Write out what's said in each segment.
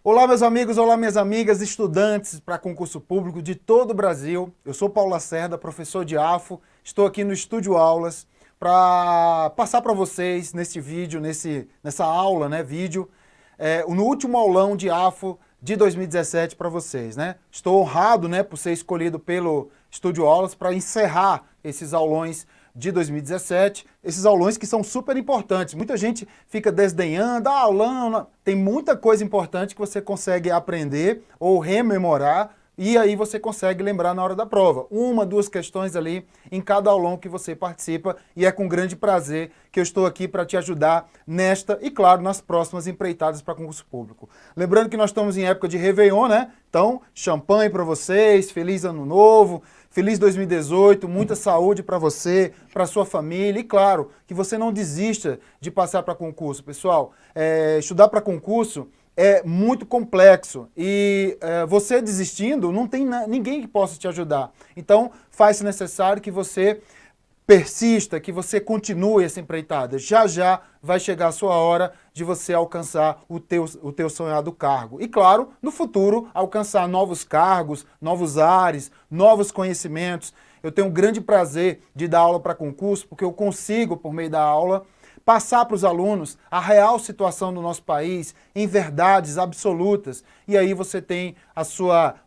Olá, meus amigos, olá, minhas amigas, estudantes para concurso público de todo o Brasil. Eu sou Paulo Lacerda, professor de AFO, estou aqui no Estúdio Aulas para passar para vocês nesse vídeo, nessa aula, vídeo, no último aulão de AFO de 2017 para vocês, Estou honrado, por ser escolhido pelo Estúdio Aulas para encerrar esses aulões de 2017, esses aulões que são super importantes. Muita gente fica desdenhando, aulão, tem muita coisa importante que você consegue aprender ou rememorar e aí você consegue lembrar na hora da prova. Uma, duas questões ali em cada aulão que você participa e é com grande prazer que eu estou aqui para te ajudar nesta e, claro, nas próximas empreitadas para concurso público. Lembrando que nós estamos em época de Réveillon, Então, champanhe para vocês, feliz ano novo, feliz 2018, muita saúde para você, para sua família e, claro, que você não desista de passar para concurso. Pessoal, estudar para concurso é muito complexo e você desistindo, não tem ninguém que possa te ajudar. Então, faz-se necessário que você persista, que você continue essa empreitada. Já já vai chegar a sua hora de você alcançar o teu sonhado cargo. E claro, no futuro, alcançar novos cargos, novos ares, novos conhecimentos. Eu tenho um grande prazer de dar aula para concurso, porque eu consigo, por meio da aula, passar para os alunos a real situação do nosso país em verdades absolutas. E aí você tem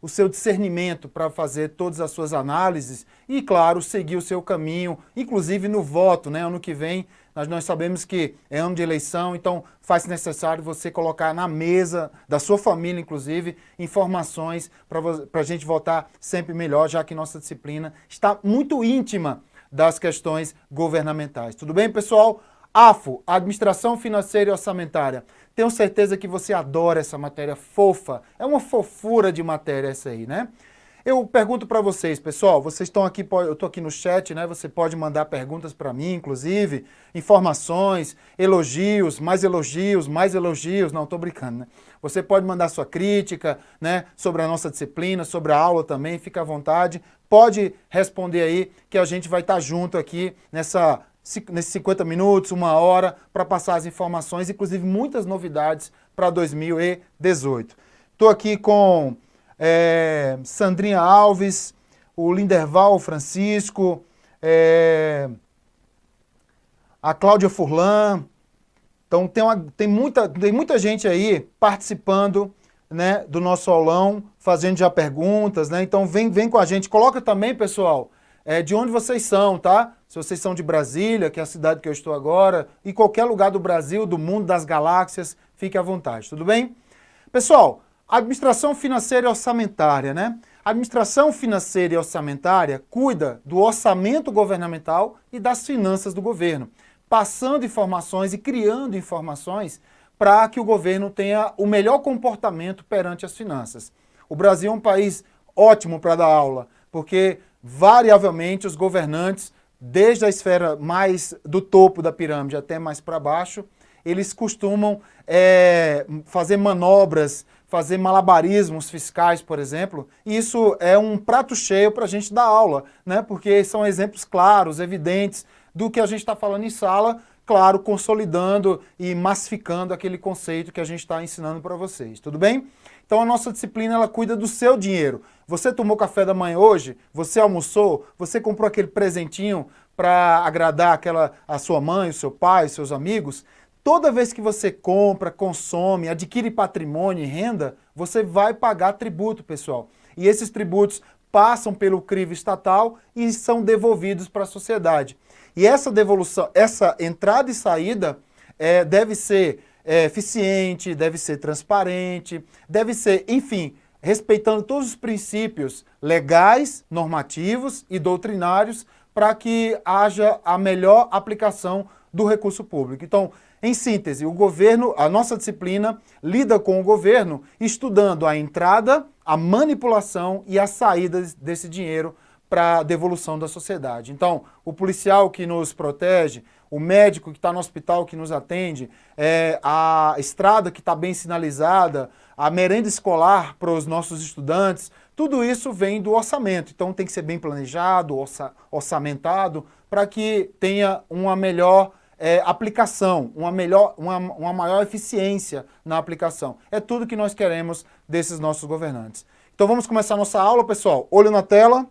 o seu discernimento para fazer todas as suas análises e, claro, seguir o seu caminho, inclusive no voto, Ano que vem, nós sabemos que é ano de eleição, então faz necessário você colocar na mesa da sua família, inclusive, informações para a gente votar sempre melhor, já que nossa disciplina está muito íntima das questões governamentais. Tudo bem, pessoal? AFO, Administração Financeira e Orçamentária. Tenho certeza que você adora essa matéria fofa. É uma fofura de matéria essa aí, Eu pergunto para vocês, pessoal, vocês estão aqui, eu estou aqui no chat, Você pode mandar perguntas para mim, inclusive, informações, elogios, mais não, estou brincando, Você pode mandar sua crítica, sobre a nossa disciplina, sobre a aula também, fica à vontade. Pode responder aí que a gente vai estar junto aqui nesses 50 minutos, uma hora, para passar as informações, inclusive muitas novidades para 2018. Estou aqui com Sandrinha Alves, o Linderval Francisco, a Cláudia Furlan. Então tem muita gente aí participando do nosso aulão, fazendo já perguntas, Então vem com a gente. Coloca também, pessoal, de onde vocês são, tá? Se vocês são de Brasília, que é a cidade que eu estou agora, e qualquer lugar do Brasil, do mundo, das galáxias, fique à vontade, tudo bem? Pessoal, administração financeira e orçamentária, A administração financeira e orçamentária cuida do orçamento governamental e das finanças do governo, passando informações e criando informações para que o governo tenha o melhor comportamento perante as finanças. O Brasil é um país ótimo para dar aula, porque variavelmente os governantes, desde a esfera mais do topo da pirâmide até mais para baixo, eles costumam fazer manobras, fazer malabarismos fiscais, por exemplo, e isso é um prato cheio para a gente dar aula, Porque são exemplos claros, evidentes do que a gente está falando em sala, claro, consolidando e massificando aquele conceito que a gente está ensinando para vocês, tudo bem? Então a nossa disciplina, ela cuida do seu dinheiro. Você tomou café da manhã hoje? Você almoçou? Você comprou aquele presentinho para agradar a sua mãe, o seu pai, os seus amigos? Toda vez que você compra, consome, adquire patrimônio e renda, você vai pagar tributo, pessoal. E esses tributos passam pelo crivo estatal e são devolvidos para a sociedade. E essa devolução, essa entrada e saída deve ser eficiente, deve ser transparente, deve ser, enfim, respeitando todos os princípios legais, normativos e doutrinários para que haja a melhor aplicação do recurso público. Então, em síntese, o governo, a nossa disciplina lida com o governo estudando a entrada, a manipulação e a saída desse dinheiro para a devolução da sociedade. Então, o policial que nos protege, o médico que está no hospital que nos atende, a estrada que está bem sinalizada, a merenda escolar para os nossos estudantes, tudo isso vem do orçamento. Então tem que ser bem planejado, orçamentado, para que tenha uma melhor aplicação, uma maior eficiência na aplicação. É tudo que nós queremos desses nossos governantes. Então vamos começar a nossa aula, pessoal. Olho na tela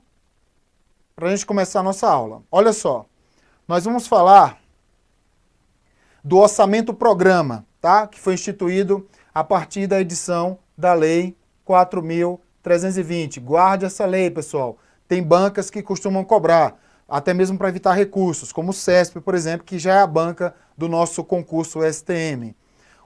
para a gente começar a nossa aula. Olha só, nós vamos falar do orçamento-programa, tá? Que foi instituído a partir da edição da Lei 4.320. Guarde essa lei, pessoal. Tem bancas que costumam cobrar, até mesmo para evitar recursos, como o CESP, por exemplo, que já é a banca do nosso concurso STM.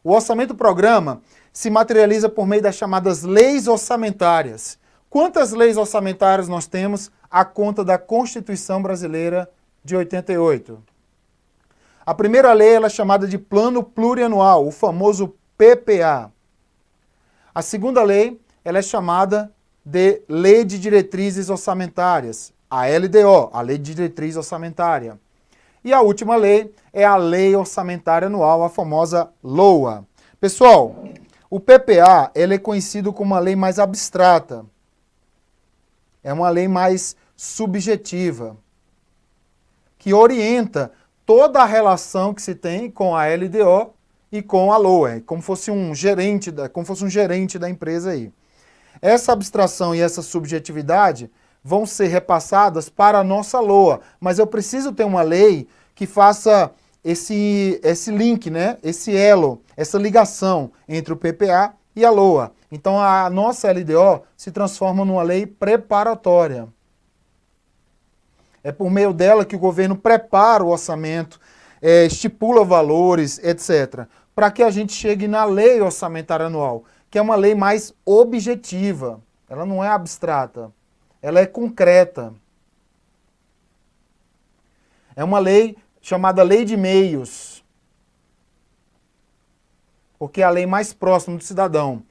O orçamento-programa se materializa por meio das chamadas leis orçamentárias. Quantas leis orçamentárias nós temos à conta da Constituição Brasileira de 88? A primeira lei ela é chamada de Plano Plurianual, o famoso PPA. A segunda lei ela é chamada de Lei de Diretrizes Orçamentárias, a LDO, a Lei de Diretriz Orçamentária. E a última lei é a Lei Orçamentária Anual, a famosa LOA. Pessoal, o PPA ele é conhecido como uma lei mais abstrata. É uma lei mais subjetiva, que orienta toda a relação que se tem com a LDO e com a LOA, como fosse um gerente da empresa aí. Essa abstração e essa subjetividade vão ser repassadas para a nossa LOA, mas eu preciso ter uma lei que faça esse link, né? Esse elo, essa ligação entre o PPA e a LOA. Então a nossa LDO se transforma numa lei preparatória. É por meio dela que o governo prepara o orçamento, estipula valores, etc., para que a gente chegue na Lei Orçamentária Anual, que é uma lei mais objetiva. Ela não é abstrata, ela é concreta. É uma lei chamada Lei de Meios, porque é a lei mais próxima do cidadão.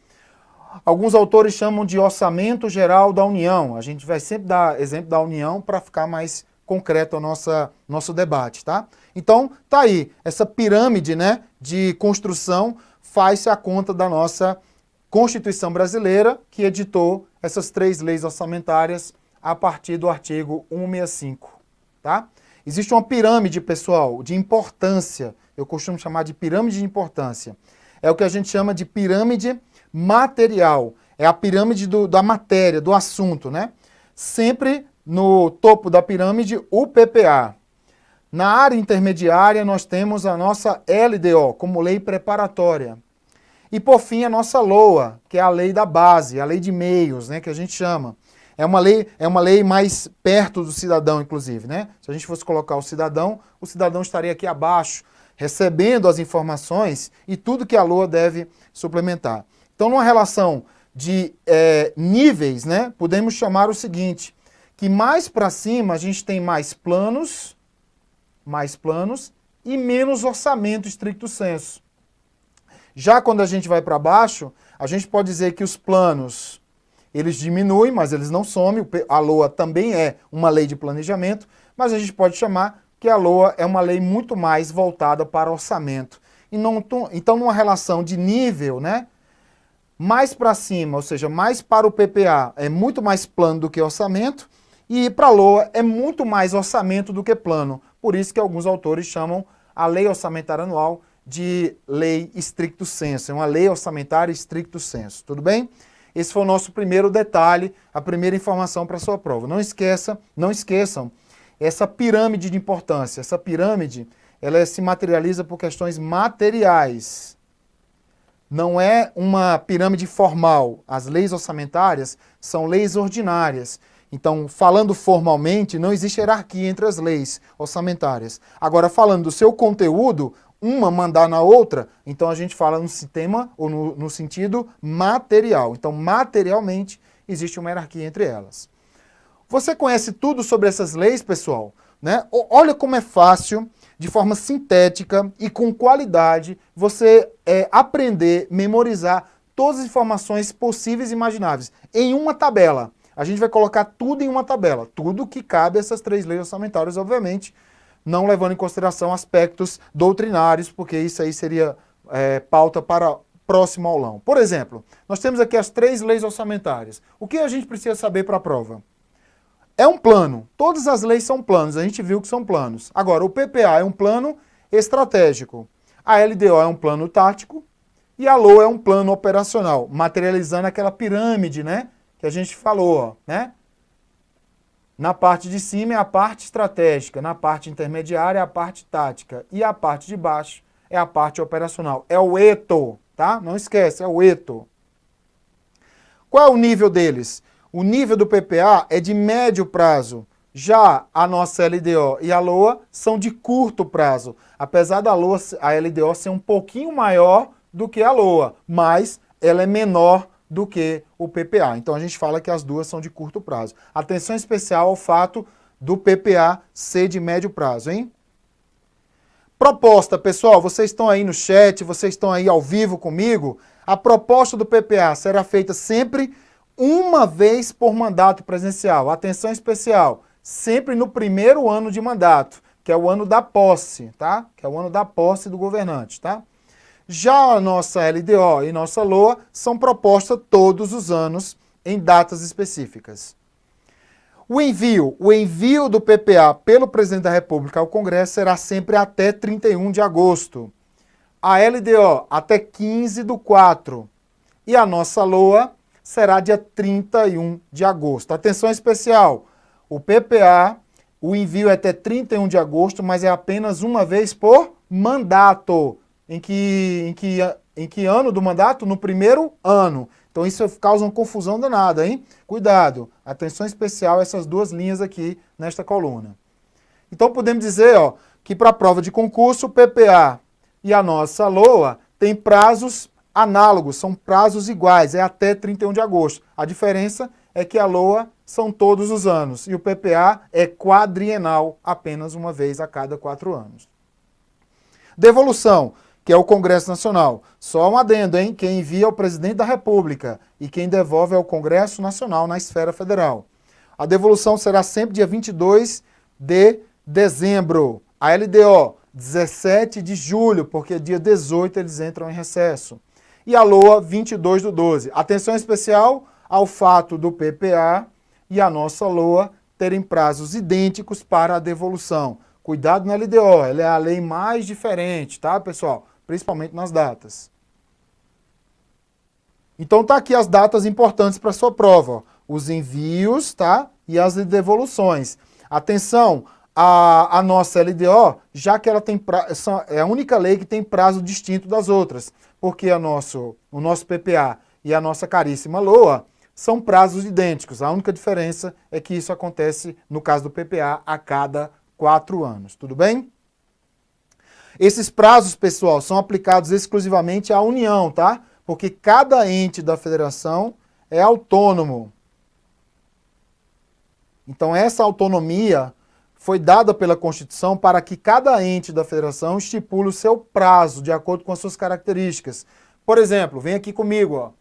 Alguns autores chamam de Orçamento Geral da União. A gente vai sempre dar exemplo da União para ficar mais concreto o nosso debate, tá? Então, tá aí. Essa pirâmide, né, de construção faz-se a conta da nossa Constituição Brasileira, que editou essas 3 leis orçamentárias a partir do artigo 165, tá? Existe uma pirâmide, pessoal, de importância. Eu costumo chamar de pirâmide de importância. É o que a gente chama de pirâmide material. É a pirâmide da matéria, do assunto, né? Sempre no topo da pirâmide, o PPA. Na área intermediária, nós temos a nossa LDO, como lei preparatória. E, por fim, a nossa LOA, que é a lei da base, a lei de meios, né, que a gente chama. É uma lei mais perto do cidadão, inclusive, né? Se a gente fosse colocar o cidadão estaria aqui abaixo, recebendo as informações e tudo que a LOA deve suplementar. Então, numa relação de níveis, né, podemos chamar o seguinte, que mais para cima a gente tem mais planos e menos orçamento estricto sensu. Já quando a gente vai para baixo, a gente pode dizer que os planos, eles diminuem, mas eles não somem. A LOA também é uma lei de planejamento, mas a gente pode chamar que a LOA é uma lei muito mais voltada para orçamento. Então, numa relação de nível, né, mais para cima, ou seja, mais para o PPA, é muito mais plano do que orçamento, e para a LOA é muito mais orçamento do que plano. Por isso que alguns autores chamam a Lei Orçamentária Anual de lei stricto sensu, é uma lei orçamentária stricto sensu, tudo bem? Esse foi o nosso primeiro detalhe, a primeira informação para a sua prova. Não esqueçam essa pirâmide de importância. Essa pirâmide, ela se materializa por questões materiais. Não é uma pirâmide formal. As leis orçamentárias são leis ordinárias. Então, falando formalmente, não existe hierarquia entre as leis orçamentárias. Agora, falando do seu conteúdo, uma mandar na outra, então a gente fala no sistema ou no sentido material. Então, materialmente, existe uma hierarquia entre elas. Você conhece tudo sobre essas leis, pessoal? Né? Olha como é fácil, de forma sintética e com qualidade, você aprender, memorizar todas as informações possíveis e imagináveis em uma tabela. A gente vai colocar tudo em uma tabela, tudo que cabe a essas 3 leis orçamentárias, obviamente, não levando em consideração aspectos doutrinários, porque isso aí seria pauta para próximo aulão. Por exemplo, nós temos aqui as 3 leis orçamentárias. O que a gente precisa saber para a prova? É um plano. Todas as leis são planos, a gente viu que são planos. Agora, o PPA é um plano, estratégico. A LDO é um plano tático e a LOA é um plano operacional, materializando aquela pirâmide, né, que a gente falou, ó, né? Na parte de cima é a parte estratégica, na parte intermediária é a parte tática e a parte de baixo é a parte operacional. É o ETO, tá? Não esquece, é o ETO. Qual é o nível deles? O nível do PPA é de médio prazo. Já a nossa LDO e a LOA são de curto prazo. Apesar da LOA, a LDO ser um pouquinho maior do que a LOA, mas ela é menor do que o PPA. Então a gente fala que as duas são de curto prazo. Atenção especial ao fato do PPA ser de médio prazo, hein? Proposta, pessoal, vocês estão aí no chat, vocês estão aí ao vivo comigo. A proposta do PPA será feita sempre uma vez por mandato presencial. Atenção especial, sempre no primeiro ano de mandato, que é o ano da posse, tá? Que é o ano da posse do governante, tá? Já a nossa LDO e nossa LOA são propostas todos os anos em datas específicas. O envio do PPA pelo presidente da República ao Congresso será sempre até 31 de agosto. A LDO até 15/4. E a nossa LOA será dia 31 de agosto. Atenção especial, o PPA, o envio é até 31 de agosto, mas é apenas uma vez por mandato. Em que ano do mandato? No primeiro ano. Então isso causa uma confusão danada, hein? Cuidado, atenção especial a essas duas linhas aqui nesta coluna. Então podemos dizer, ó, que para a prova de concurso, o PPA e a nossa LOA têm prazos análogos, são prazos iguais, é até 31 de agosto. A diferença é que a LOA são todos os anos e o PPA é quadrienal, apenas uma vez a cada 4 anos. Devolução, que é o Congresso Nacional. Só um adendo, hein? Quem envia é o presidente da República e quem devolve é o Congresso Nacional na esfera federal. A devolução será sempre dia 22 de dezembro. A LDO, 17 de julho, porque dia 18 eles entram em recesso. E a LOA, 22/12. Atenção especial ao fato do PPA e a nossa LOA terem prazos idênticos para a devolução. Cuidado na LDO, ela é a lei mais diferente, tá, pessoal? Principalmente nas datas. Então tá aqui as datas importantes para a sua prova, ó. Os envios, tá? E as devoluções. Atenção, a nossa LDO, já que ela tem é a única lei que tem prazo distinto das outras, porque o nosso PPA e a nossa caríssima LOA são prazos idênticos. A única diferença é que isso acontece, no caso do PPA, a cada 4 anos. Tudo bem? Esses prazos, pessoal, são aplicados exclusivamente à União, tá? Porque cada ente da federação é autônomo. Então, essa autonomia foi dada pela Constituição para que cada ente da federação estipule o seu prazo de acordo com as suas características. Por exemplo, vem aqui comigo, ó.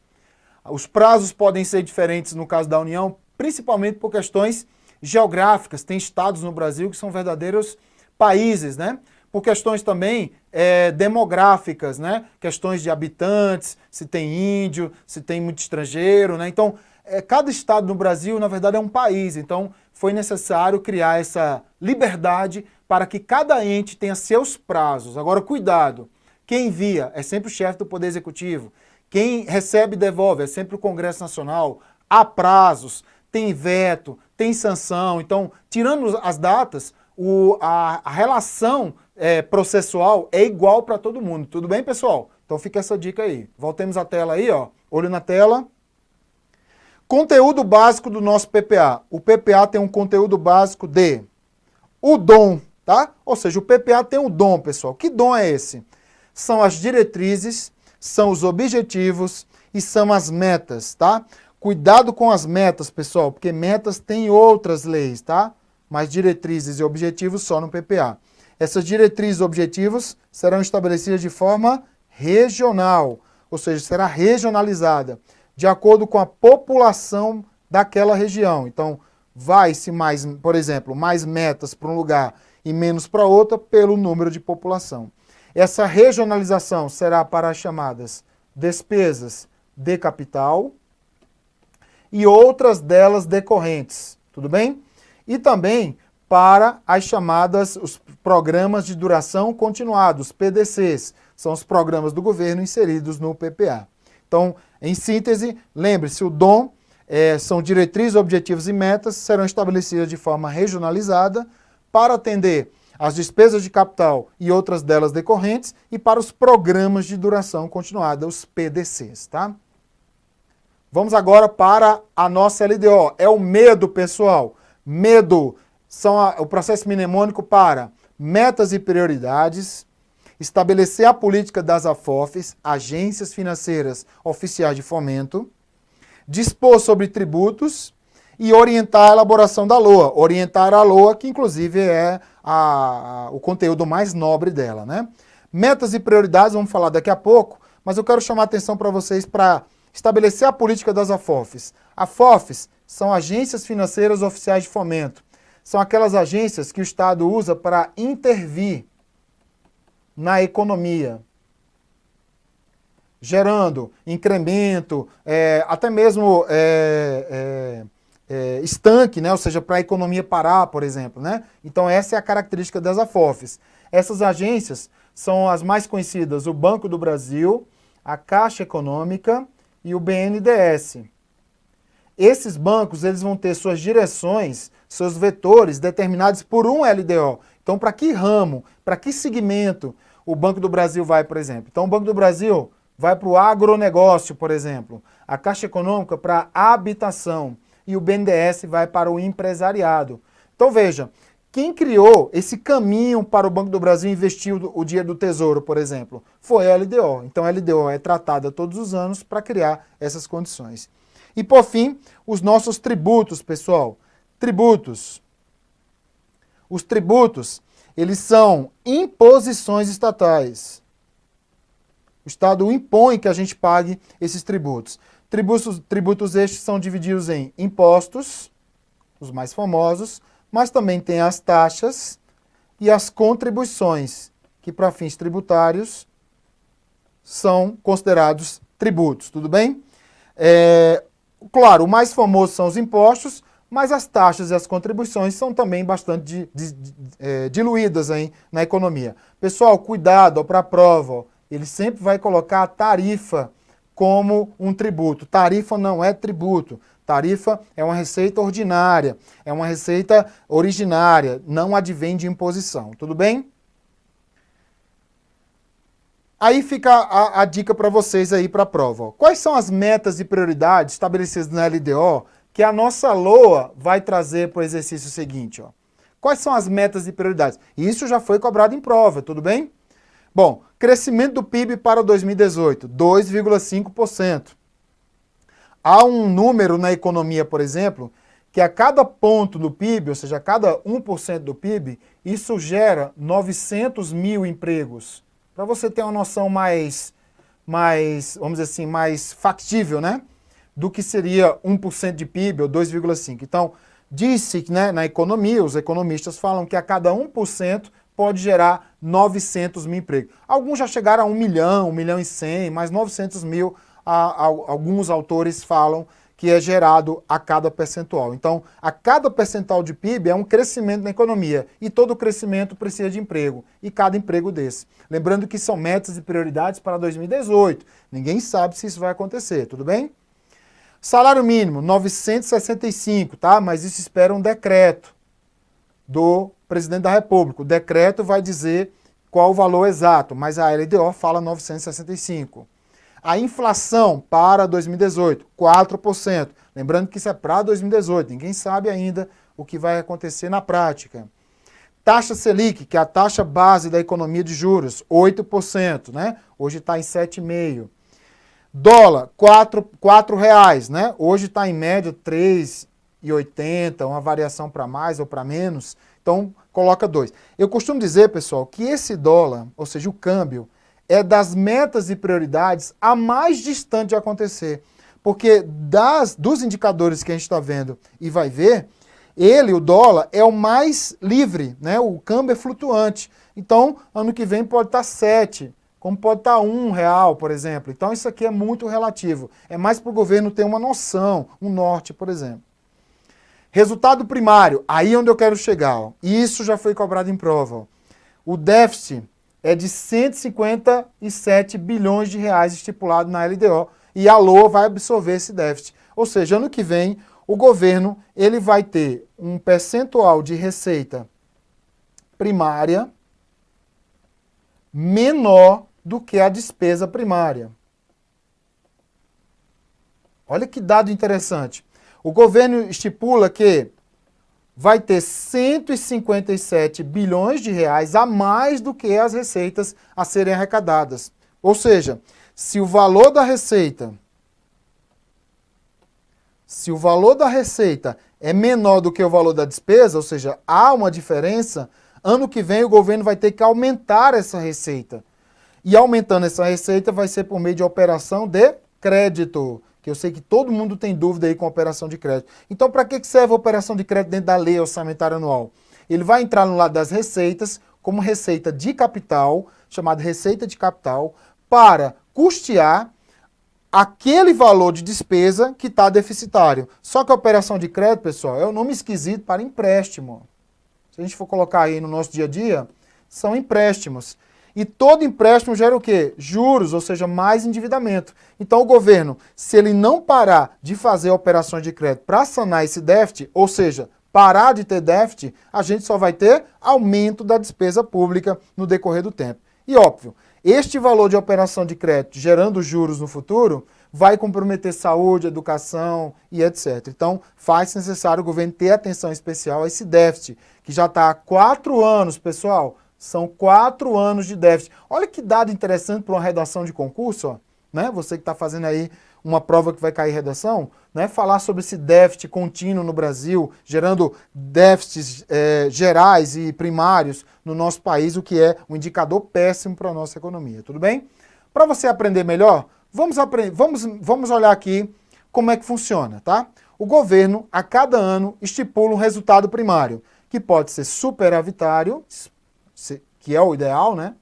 Os prazos podem ser diferentes no caso da União, principalmente por questões geográficas. Tem estados no Brasil que são verdadeiros países, né? Por questões também demográficas, né? Questões de habitantes, se tem índio, se tem muito estrangeiro, né? Então, cada estado no Brasil, na verdade, é um país. Então, foi necessário criar essa liberdade para que cada ente tenha seus prazos. Agora, cuidado, quem envia é sempre o chefe do Poder Executivo. Quem recebe e devolve é sempre o Congresso Nacional. Há prazos, tem veto, tem sanção. Então, tirando as datas, a relação processual é igual para todo mundo. Tudo bem, pessoal? Então fica essa dica aí. Voltemos à tela aí, ó. Olho na tela. Conteúdo básico do nosso PPA. O PPA tem um conteúdo básico de o dom, tá? Ou seja, o PPA tem um dom, pessoal. Que dom é esse? São as diretrizes, são os objetivos e são as metas, tá? Cuidado com as metas, pessoal, porque metas tem outras leis, tá? Mas diretrizes e objetivos só no PPA. Essas diretrizes e objetivos serão estabelecidas de forma regional, ou seja, será regionalizada, de acordo com a população daquela região. Então, vai-se mais, por exemplo, mais metas para um lugar e menos para outra pelo número de população. Essa regionalização será para as chamadas despesas de capital e outras delas decorrentes, tudo bem? E também para os programas de duração continuada, os PDCs. São os programas do governo inseridos no PPA. Então, em síntese, lembre-se, o DOM são diretrizes, objetivos e metas, serão estabelecidas de forma regionalizada para atender às despesas de capital e outras delas decorrentes e para os programas de duração continuada, os PDCs, tá? Vamos agora para a nossa LDO. É o medo, pessoal. Medo são o processo mnemônico para metas e prioridades, estabelecer a política das AFOFs, agências financeiras oficiais de fomento, dispor sobre tributos e orientar a elaboração da LOA. Orientar a LOA, que inclusive é o conteúdo mais nobre dela, né? Metas e prioridades, vamos falar daqui a pouco, mas eu quero chamar a atenção para vocês para estabelecer a política das AFOFs. AFOFs são agências financeiras oficiais de fomento. São aquelas agências que o Estado usa para intervir na economia, gerando incremento, até mesmo estanque, né? Ou seja, para a economia parar, por exemplo, né? Então essa é a característica das AFOFs. Essas agências são as mais conhecidas, o Banco do Brasil, a Caixa Econômica e o BNDES. Esses bancos eles vão ter suas direções, seus vetores determinados por um LDO. Então, para que ramo, para que segmento o Banco do Brasil vai, por exemplo? Então, o Banco do Brasil vai para o agronegócio, por exemplo. A Caixa Econômica para a habitação e o BNDES vai para o empresariado. Então, veja, quem criou esse caminho para o Banco do Brasil investir o dinheiro do Tesouro, por exemplo, foi a LDO. Então, a LDO é tratada todos os anos para criar essas condições. E, por fim, os nossos tributos, pessoal. Tributos. Os tributos, eles são imposições estatais. O Estado impõe que a gente pague esses tributos. Tributos estes são divididos em impostos, os mais famosos, mas também tem as taxas e as contribuições, que para fins tributários são considerados tributos, tudo bem? Claro, o mais famoso são os impostos, mas as taxas e as contribuições são também bastante diluídas aí na economia. Pessoal, cuidado para a prova, ele sempre vai colocar a tarifa como um tributo. Tarifa não é tributo. Tarifa é uma receita ordinária, é uma receita originária, não advém de imposição, tudo bem? Aí fica a dica para vocês aí para a prova. Ó. Quais são as metas e prioridades estabelecidas na LDO que a nossa LOA vai trazer para o exercício seguinte? Ó. Quais são as metas e prioridades? Isso já foi cobrado em prova, tudo bem? Bom, crescimento do PIB para 2018, 2,5%. Há um número na economia, por exemplo, que a cada ponto do PIB, ou seja, a cada 1% do PIB, isso gera 900 mil empregos. Para você ter uma noção mais, vamos dizer assim, mais factível, né? Do que seria 1% de PIB ou 2,5%. Então, disse que na economia, os economistas falam que a cada 1% pode gerar 900 mil empregos. Alguns já chegaram a 1 milhão e 100, mas 900 mil, alguns autores falam que é gerado a cada percentual. Então, a cada percentual de PIB é um crescimento na economia e todo crescimento precisa de emprego e cada emprego desse. Lembrando que são metas e prioridades para 2018. Ninguém sabe se isso vai acontecer, tudo bem? Salário mínimo, 965, tá? Mas isso espera um decreto do presidente da República. O decreto vai dizer qual o valor exato, mas a LDO fala 965. A inflação para 2018, 4%. Lembrando que isso é para 2018, ninguém sabe ainda o que vai acontecer na prática. Taxa Selic, que é a taxa base da economia de juros, 8%, né? Hoje está em 7,5%. Dólar, R$ reais, né? Hoje está em média 3,80, uma variação para mais ou para menos. Então, coloca 2. Eu costumo dizer, pessoal, que esse dólar, ou seja, o câmbio, é das metas e prioridades a mais distante de acontecer. Porque dos indicadores que a gente está vendo e vai ver, o dólar, é o mais livre, né? O câmbio é flutuante. Então, ano que vem pode estar 7, como pode estar R$1, por exemplo. Então, isso aqui é muito relativo. É mais para o governo ter uma noção, um norte, por exemplo. Resultado primário, aí onde eu quero chegar. Ó. Isso já foi cobrado em prova. Ó. O déficit é de 157 bilhões de reais estipulado na LDO e a LOA vai absorver esse déficit. Ou seja, ano que vem, o governo ele vai ter um percentual de receita primária menor do que a despesa primária. Olha que dado interessante. O governo estipula que vai ter 157 bilhões de reais a mais do que as receitas a serem arrecadadas. Ou seja, se o valor da receita é menor do que o valor da despesa, ou seja, há uma diferença, ano que vem o governo vai ter que aumentar essa receita. E aumentando essa receita vai ser por meio de operação de crédito, que eu sei que todo mundo tem dúvida aí com a operação de crédito. Então, para que serve a operação de crédito dentro da lei orçamentária anual? Ele vai entrar no lado das receitas, como receita de capital, chamada receita de capital, para custear aquele valor de despesa que está deficitário. Só que a operação de crédito, pessoal, é um nome esquisito para empréstimo. Se a gente for colocar aí no nosso dia a dia, são empréstimos. E todo empréstimo gera o quê? Juros, ou seja, mais endividamento. Então o governo, se ele não parar de fazer operações de crédito para sanar esse déficit, ou seja, parar de ter déficit, a gente só vai ter aumento da despesa pública no decorrer do tempo. E óbvio, este valor de operação de crédito gerando juros no futuro vai comprometer saúde, educação e etc. Então, faz necessário o governo ter atenção especial a esse déficit, que já está há 4 anos, pessoal. São 4 anos de déficit. Olha que dado interessante para uma redação de concurso, ó, né? Você que está fazendo aí uma prova que vai cair redação, né? Falar sobre esse déficit contínuo no Brasil, gerando déficits gerais e primários no nosso país, o que é um indicador péssimo para a nossa economia, tudo bem? Para você aprender melhor, vamos olhar aqui como é que funciona, tá? O governo, a cada ano, estipula um resultado primário, que pode ser superavitário, que é o ideal, né?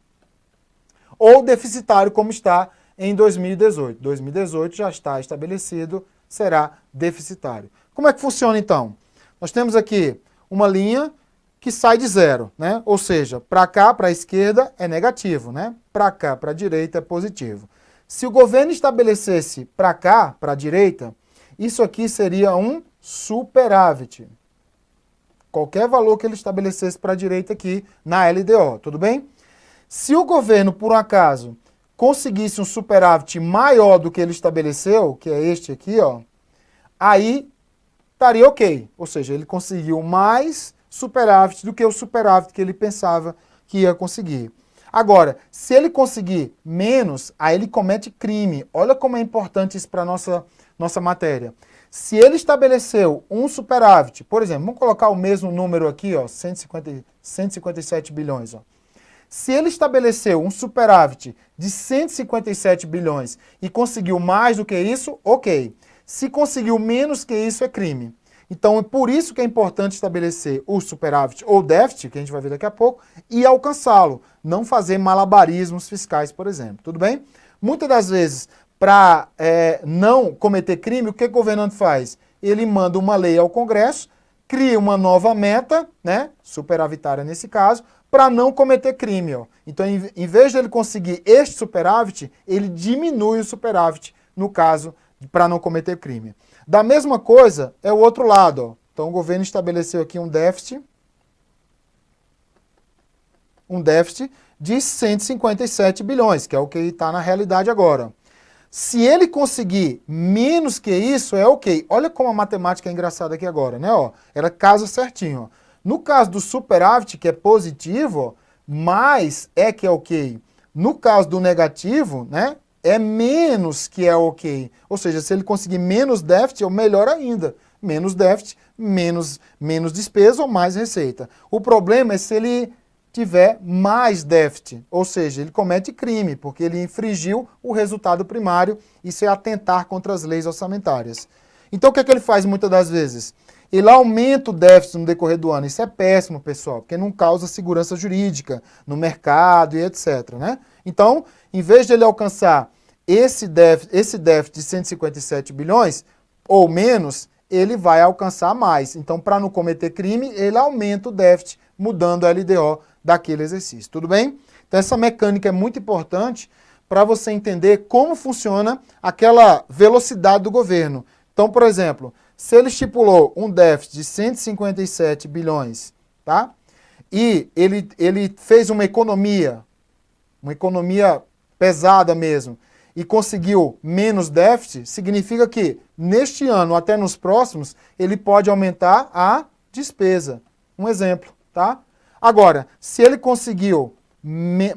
Ou deficitário, como está em 2018. 2018 já está estabelecido, será deficitário. Como é que funciona, então? Nós temos aqui uma linha que sai de zero, né? Ou seja, para cá, para a esquerda, é negativo, né? Para cá, para a direita, é positivo. Se o governo estabelecesse para cá, para a direita, isso aqui seria um superávit. Qualquer valor que ele estabelecesse para a direita aqui na LDO, tudo bem? Se o governo, por um acaso, conseguisse um superávit maior do que ele estabeleceu, que é este aqui, ó, aí estaria ok. Ou seja, ele conseguiu mais superávit do que o superávit que ele pensava que ia conseguir. Agora, se ele conseguir menos, aí ele comete crime. Olha como é importante isso para a nossa matéria. Se ele estabeleceu um superávit, por exemplo, vamos colocar o mesmo número aqui, ó, 157 bilhões. Ó. Se ele estabeleceu um superávit de 157 bilhões e conseguiu mais do que isso, ok. Se conseguiu menos que isso, é crime. Então, é por isso que é importante estabelecer o superávit ou déficit, que a gente vai ver daqui a pouco, e alcançá-lo. Não fazer malabarismos fiscais, por exemplo. Tudo bem? Muitas das vezes, para não cometer crime, o que o governante faz? Ele manda uma lei ao Congresso, cria uma nova meta, né, superavitária nesse caso, para não cometer crime. Ó. Então, em vez de ele conseguir este superávit, ele diminui o superávit, no caso, para não cometer crime. Da mesma coisa é o outro lado. Ó. Então, o governo estabeleceu aqui um déficit de 157 bilhões, que é o que está na realidade agora. Se ele conseguir menos que isso, é ok. Olha como a matemática é engraçada aqui agora, né? Ó, ela casa certinho. Ó. No caso do superávit, que é positivo, ó, mais é que é ok. No caso do negativo, né, é menos que é ok. Ou seja, se ele conseguir menos déficit, é o melhor ainda. Menos déficit, menos despesa ou mais receita. O problema é se ele tiver mais déficit, ou seja, ele comete crime, porque ele infringiu o resultado primário, isso é atentar contra as leis orçamentárias. Então o que é que ele faz muitas das vezes? Ele aumenta o déficit no decorrer do ano, isso é péssimo, pessoal, porque não causa segurança jurídica no mercado e etc. Né? Então, em vez de ele alcançar esse déficit de 157 bilhões, ou menos, ele vai alcançar mais. Então, para não cometer crime, ele aumenta o déficit, mudando a LDO daquele exercício. Tudo bem? Então, essa mecânica é muito importante para você entender como funciona aquela velocidade do governo. Então, por exemplo, se ele estipulou um déficit de 157 bilhões, tá? E ele fez uma economia pesada mesmo, e conseguiu menos déficit, significa que neste ano, até nos próximos, ele pode aumentar a despesa. Um exemplo, tá? Agora, se ele conseguiu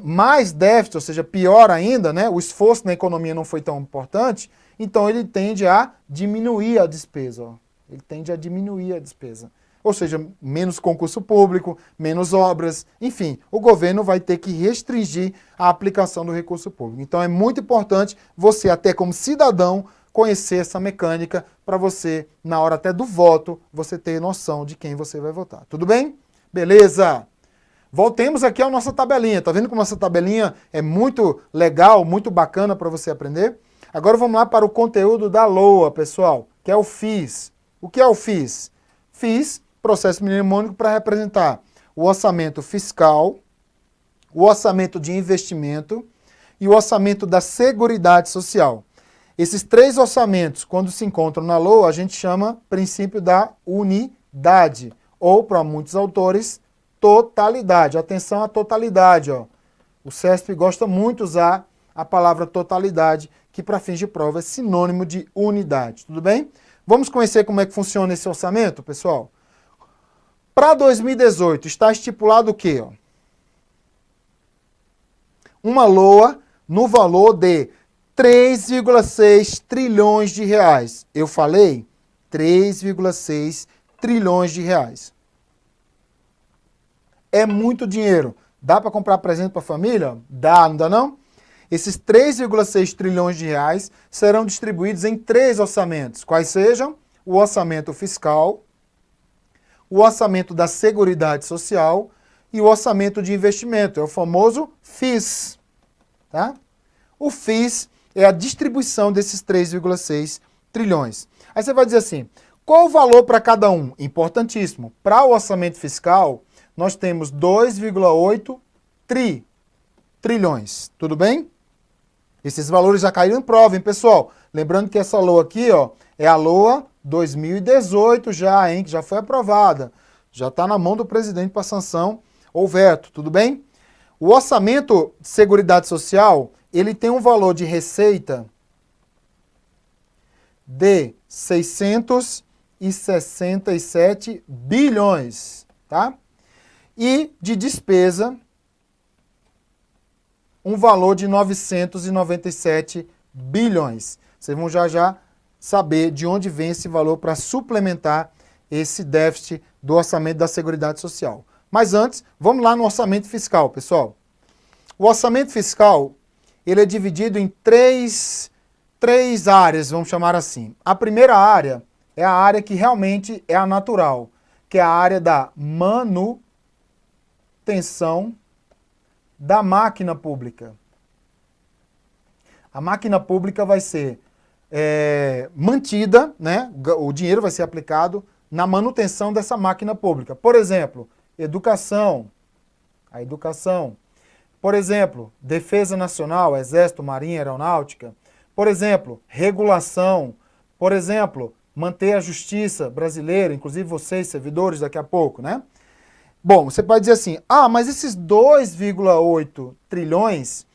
mais déficit, ou seja, pior ainda, né? O esforço na economia não foi tão importante, então ele tende a diminuir a despesa. Ó. Ele tende a diminuir a despesa. Ou seja, menos concurso público, menos obras, enfim, o governo vai ter que restringir a aplicação do recurso público. Então é muito importante você, até como cidadão, conhecer essa mecânica para você, na hora até do voto, você ter noção de quem você vai votar. Tudo bem? Beleza! Voltemos aqui à nossa tabelinha. Tá vendo como essa tabelinha é muito legal, muito bacana para você aprender? Agora vamos lá para o conteúdo da LOA, pessoal, que é o FIS. O que é o FIS? FIS, processo mnemônico para representar o orçamento fiscal, o orçamento de investimento e o orçamento da Seguridade Social. Esses três orçamentos, quando se encontram na LOA, a gente chama princípio da unidade, ou, para muitos autores, totalidade. Atenção à totalidade. Ó. O CESP gosta muito de usar a palavra totalidade, que para fins de prova é sinônimo de unidade. Tudo bem? Vamos conhecer como é que funciona esse orçamento, pessoal? Para 2018, está estipulado o quê? Ó? Uma LOA no valor de 3,6 trilhões de reais. Eu falei 3,6 trilhões de reais. É muito dinheiro. Dá para comprar presente para a família? Dá, não dá não? Esses 3,6 trilhões de reais serão distribuídos em três orçamentos. Quais sejam? O orçamento fiscal, o orçamento da Seguridade Social e o orçamento de investimento. É o famoso FIS. Tá? O FIS é a distribuição desses 3,6 trilhões. Aí você vai dizer assim, qual o valor para cada um? Importantíssimo. Para o orçamento fiscal, nós temos 2,8 trilhões. Tudo bem? Esses valores já caíram em prova, hein, pessoal? Lembrando que essa LOA aqui, ó, é a LOA 2018 já, hein, que já foi aprovada. Já está na mão do presidente para sanção ou veto, tudo bem? O orçamento de Seguridade Social, ele tem um valor de receita de 667 bilhões, tá? E de despesa, um valor de 997 bilhões. Vocês vão já saber de onde vem esse valor para suplementar esse déficit do orçamento da Seguridade Social. Mas antes, vamos lá no orçamento fiscal, pessoal. O orçamento fiscal, ele é dividido em três áreas, vamos chamar assim. A primeira área é a área que realmente é a natural, que é a área da manutenção da máquina pública. A máquina pública vai ser mantida, né? O dinheiro vai ser aplicado na manutenção dessa máquina pública. Por exemplo, educação, a educação. Por exemplo, defesa nacional, exército, marinha, aeronáutica. Por exemplo, regulação. Por exemplo, manter a justiça brasileira, inclusive vocês, servidores, daqui a pouco, né? Bom, você pode dizer assim, mas esses 2,8 trilhões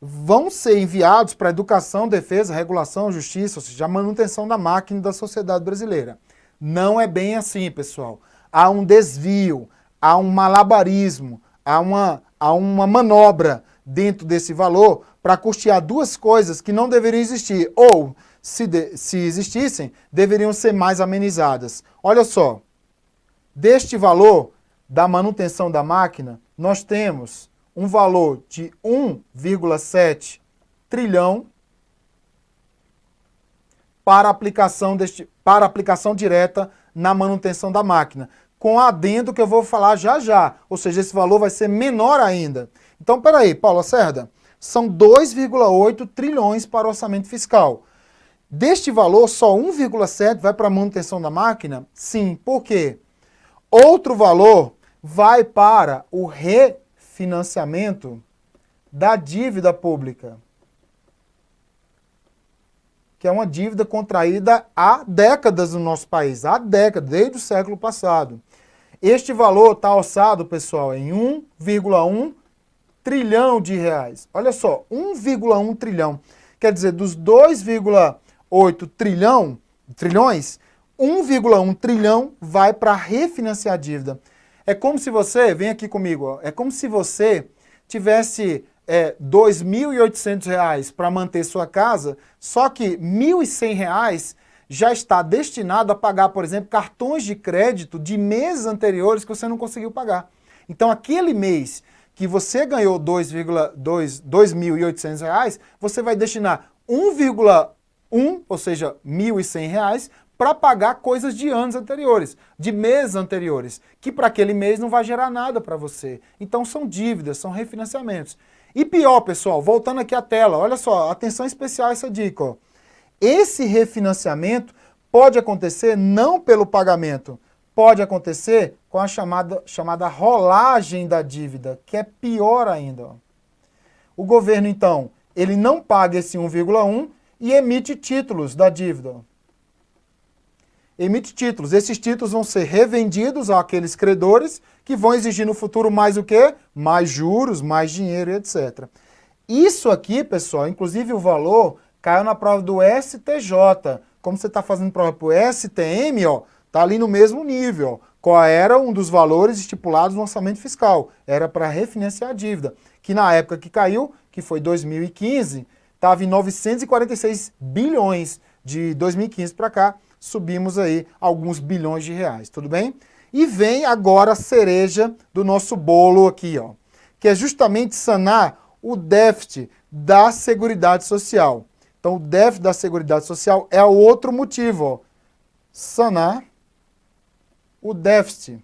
vão ser enviados para educação, defesa, regulação, justiça, ou seja, a manutenção da máquina da sociedade brasileira. Não é bem assim, pessoal. Há um desvio, há um malabarismo, há uma manobra dentro desse valor para custear duas coisas que não deveriam existir, ou, se existissem, deveriam ser mais amenizadas. Olha só, deste valor da manutenção da máquina, nós temos um valor de 1,7 trilhão para aplicação direta na manutenção da máquina, com adendo que eu vou falar já. Ou seja, esse valor vai ser menor ainda. Então, peraí, Paulo Lacerda, são 2,8 trilhões para o orçamento fiscal. Deste valor, só 1,7 vai para a manutenção da máquina? Sim. Por quê? Outro valor vai para o refinanciamento da dívida pública, que é uma dívida contraída há décadas no nosso país, há décadas, desde o século passado. Este valor está orçado, pessoal, em 1,1 trilhão de reais. Olha só, 1,1 trilhão. Quer dizer, dos 2,8 trilhões, 1,1 trilhão vai para refinanciar a dívida. É como se você, vem aqui comigo, ó, é como se você tivesse R$ 2.800 para manter sua casa, só que R$ 1.100 já está destinado a pagar, por exemplo, cartões de crédito de meses anteriores que você não conseguiu pagar. Então, aquele mês que você ganhou R$ 2.800, você vai destinar 1,1, ou seja, R$ 1.100, para pagar coisas de anos anteriores, de meses anteriores, que para aquele mês não vai gerar nada para você. Então são dívidas, são refinanciamentos. E pior, pessoal, voltando aqui à tela, olha só, atenção especial a essa dica. Ó. Esse refinanciamento pode acontecer não pelo pagamento, pode acontecer com a chamada rolagem da dívida, que é pior ainda. Ó. O governo, então, ele não paga esse 1,1 e emite títulos da dívida. Ó. Emite títulos. Esses títulos vão ser revendidos àqueles credores que vão exigir no futuro mais o quê? Mais juros, mais dinheiro, etc. Isso aqui, pessoal, inclusive o valor caiu na prova do STJ. Como você está fazendo prova para o STM, ó, tá ali no mesmo nível. Ó. Qual era um dos valores estipulados no orçamento fiscal? Era para refinanciar a dívida, que na época que caiu, que foi 2015, estava em 946 bilhões. De 2015 para cá, subimos aí alguns bilhões de reais, tudo bem? E vem agora a cereja do nosso bolo aqui, ó, que é justamente sanar o déficit da Seguridade Social. Então, o déficit da Seguridade Social é o outro motivo, ó, sanar o déficit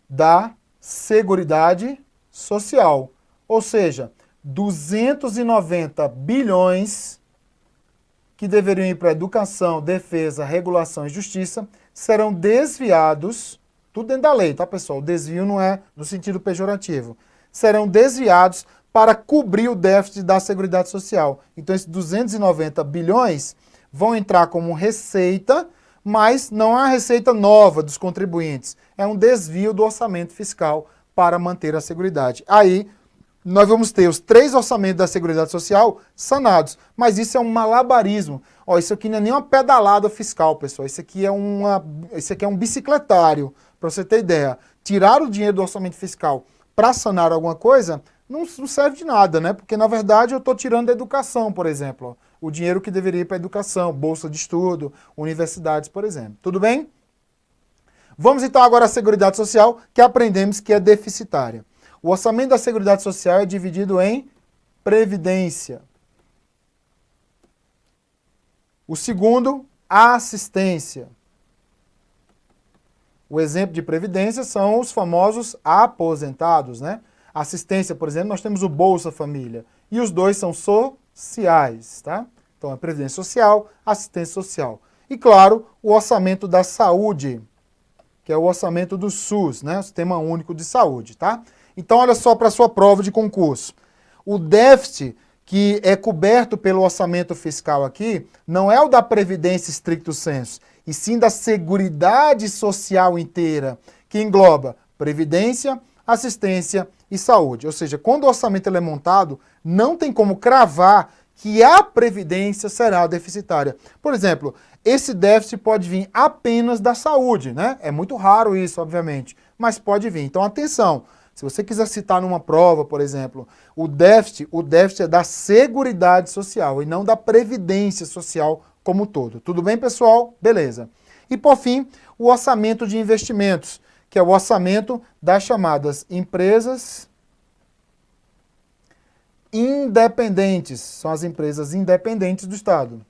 da Seguridade Social, ou seja, 290 bilhões que deveriam ir para educação, defesa, regulação e justiça serão desviados, tudo dentro da lei, tá, pessoal? O desvio não é no sentido pejorativo. Serão desviados para cobrir o déficit da Seguridade Social. Então, esses 290 bilhões vão entrar como receita, mas não é uma receita nova dos contribuintes. É um desvio do orçamento fiscal para manter a Seguridade. Aí, nós vamos ter os 3 orçamentos da Seguridade Social sanados. Mas isso é um malabarismo. Ó, isso aqui não é nem uma pedalada fiscal, pessoal. Isso aqui é um bicicletário, para você ter ideia. Tirar o dinheiro do orçamento fiscal para sanar alguma coisa não serve de nada, né? Porque, na verdade, eu estou tirando da educação, por exemplo. Ó, o dinheiro que deveria ir para a educação, bolsa de estudo, universidades, por exemplo. Tudo bem? Vamos então agora à Seguridade Social, que aprendemos que é deficitária. O orçamento da Seguridade Social é dividido em previdência. O segundo, assistência. O exemplo de previdência são os famosos aposentados, né? Assistência, por exemplo, nós temos o Bolsa Família. E os dois são sociais, tá? Então, é previdência social, assistência social. E, claro, o orçamento da saúde, que é o orçamento do SUS, né? O Sistema Único de Saúde, tá? Então, olha só para a sua prova de concurso. O déficit que é coberto pelo orçamento fiscal aqui não é o da Previdência stricto sensu, e sim da Seguridade Social inteira, que engloba Previdência, Assistência e Saúde. Ou seja, quando o orçamento ele é montado, não tem como cravar que a Previdência será deficitária. Por exemplo, esse déficit pode vir apenas da saúde, né? É muito raro isso, obviamente, mas pode vir. Então, atenção. Se você quiser citar numa prova, por exemplo, o déficit é da Seguridade Social e não da Previdência Social como um todo. Tudo bem, pessoal? Beleza. E, por fim, o orçamento de investimentos, que é o orçamento das chamadas empresas independentes. São as empresas independentes do Estado.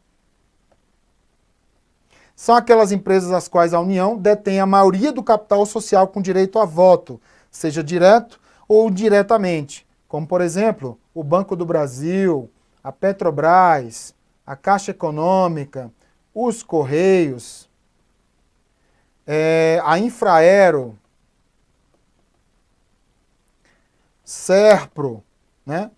São aquelas empresas às quais a União detém a maioria do capital social com direito a voto, seja direto ou diretamente, como, por exemplo, o Banco do Brasil, a Petrobras, a Caixa Econômica, os Correios, a Infraero, Serpro, né?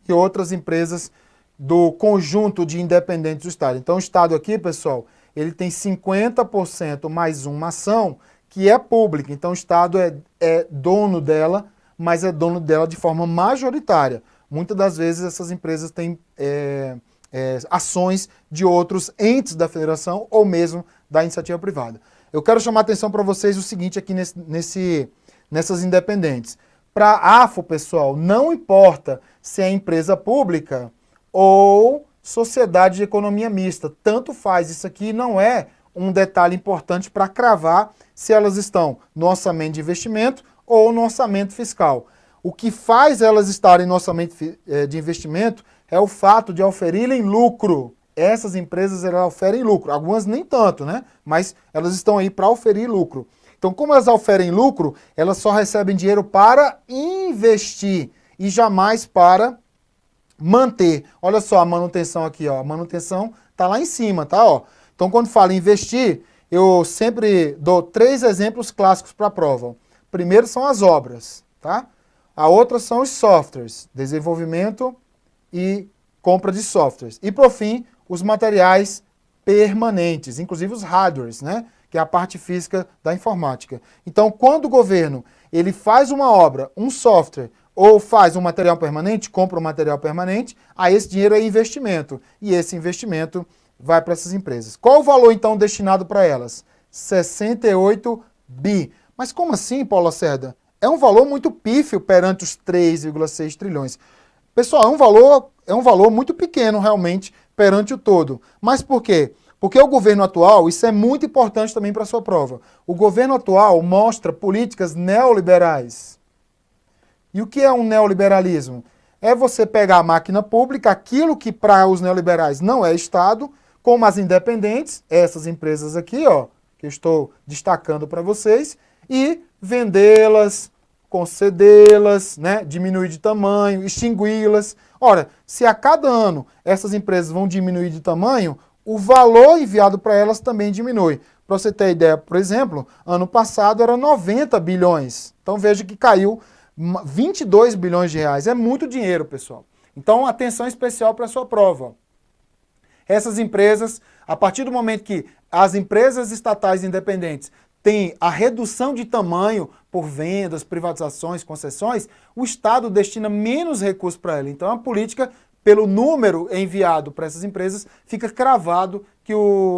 E outras empresas do conjunto de independentes do Estado. Então o Estado aqui, pessoal, ele tem 50% mais uma ação que é pública. Então o Estado é dono dela, mas é dono dela de forma majoritária. Muitas das vezes essas empresas têm ações de outros entes da federação ou mesmo da iniciativa privada. Eu quero chamar a atenção para vocês o seguinte aqui nessas independentes. Para a AFO, pessoal, não importa se é empresa pública ou sociedade de economia mista. Tanto faz, isso aqui não é um detalhe importante para cravar se elas estão no orçamento de investimento ou no orçamento fiscal. O que faz elas estarem no orçamento de investimento é o fato de oferirem lucro. Essas empresas elas oferem lucro, algumas nem tanto, né? Mas elas estão aí para oferir lucro. Então, como elas oferem lucro, elas só recebem dinheiro para investir e jamais para manter. Olha só a manutenção aqui, ó. A manutenção está lá em cima, tá? Ó. Então, quando falo em investir, eu sempre dou 3 exemplos clássicos para a prova. Primeiro são as obras, tá? A outra são os softwares, desenvolvimento e compra de softwares. E, por fim, os materiais permanentes, inclusive os hardwares, né? Que é a parte física da informática. Então, quando o governo ele faz uma obra, um software, ou faz um material permanente, compra um material permanente, aí esse dinheiro é investimento. E esse investimento vai para essas empresas. Qual o valor, então, destinado para elas? 68 bi. Mas como assim, Paulo Lacerda? É um valor muito pífio perante os 3,6 trilhões. Pessoal, é um valor muito pequeno, realmente, perante o todo. Mas por quê? Porque o governo atual, isso é muito importante também para a sua prova, o governo atual mostra políticas neoliberais. E o que é um neoliberalismo? É você pegar a máquina pública, aquilo que para os neoliberais não é Estado, como as independentes, essas empresas aqui, ó, que eu estou destacando para vocês, e vendê-las, concedê-las, né, diminuir de tamanho, extingui-las. Ora, se a cada ano essas empresas vão diminuir de tamanho, o valor enviado para elas também diminui. Para você ter ideia, por exemplo, ano passado era 90 bilhões. Então veja que caiu 22 bilhões de reais. É muito dinheiro, pessoal. Então, atenção especial para a sua prova. Essas empresas, a partir do momento que as empresas estatais independentes têm a redução de tamanho por vendas, privatizações, concessões, o Estado destina menos recursos para ela. Então, a política, pelo número enviado para essas empresas, fica cravado que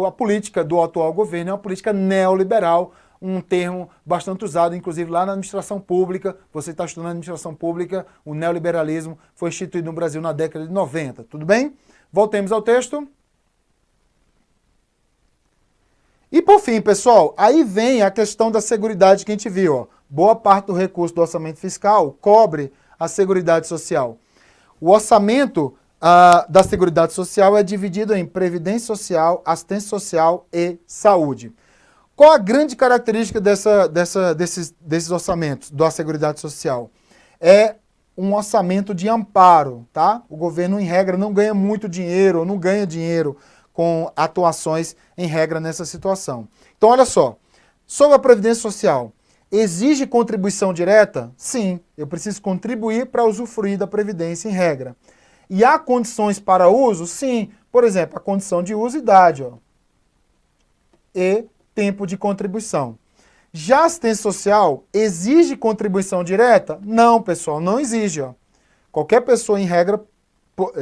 a política do atual governo é uma política neoliberal, um termo bastante usado, inclusive lá na administração pública. Você está estudando administração pública, o neoliberalismo foi instituído no Brasil na década de 90, tudo bem? Voltemos ao texto. E por fim, pessoal, aí vem a questão da seguridade que a gente viu. Ó. Boa parte do recurso do orçamento fiscal cobre a Seguridade Social. O orçamento da Seguridade Social é dividido em Previdência Social, Assistência Social e Saúde. Qual a grande característica desses orçamentos da Seguridade Social? É um orçamento de amparo, tá? O governo, em regra, não ganha muito dinheiro, ou não ganha dinheiro com atuações, em regra, nessa situação. Então, olha só, sobre a Previdência Social, exige contribuição direta? Sim, eu preciso contribuir para usufruir da Previdência, em regra. E há condições para uso? Sim. Por exemplo, a condição de uso e idade, ó. E tempo de contribuição. Já a assistência social exige contribuição direta? Não, pessoal, não exige. Ó. Qualquer pessoa, em regra,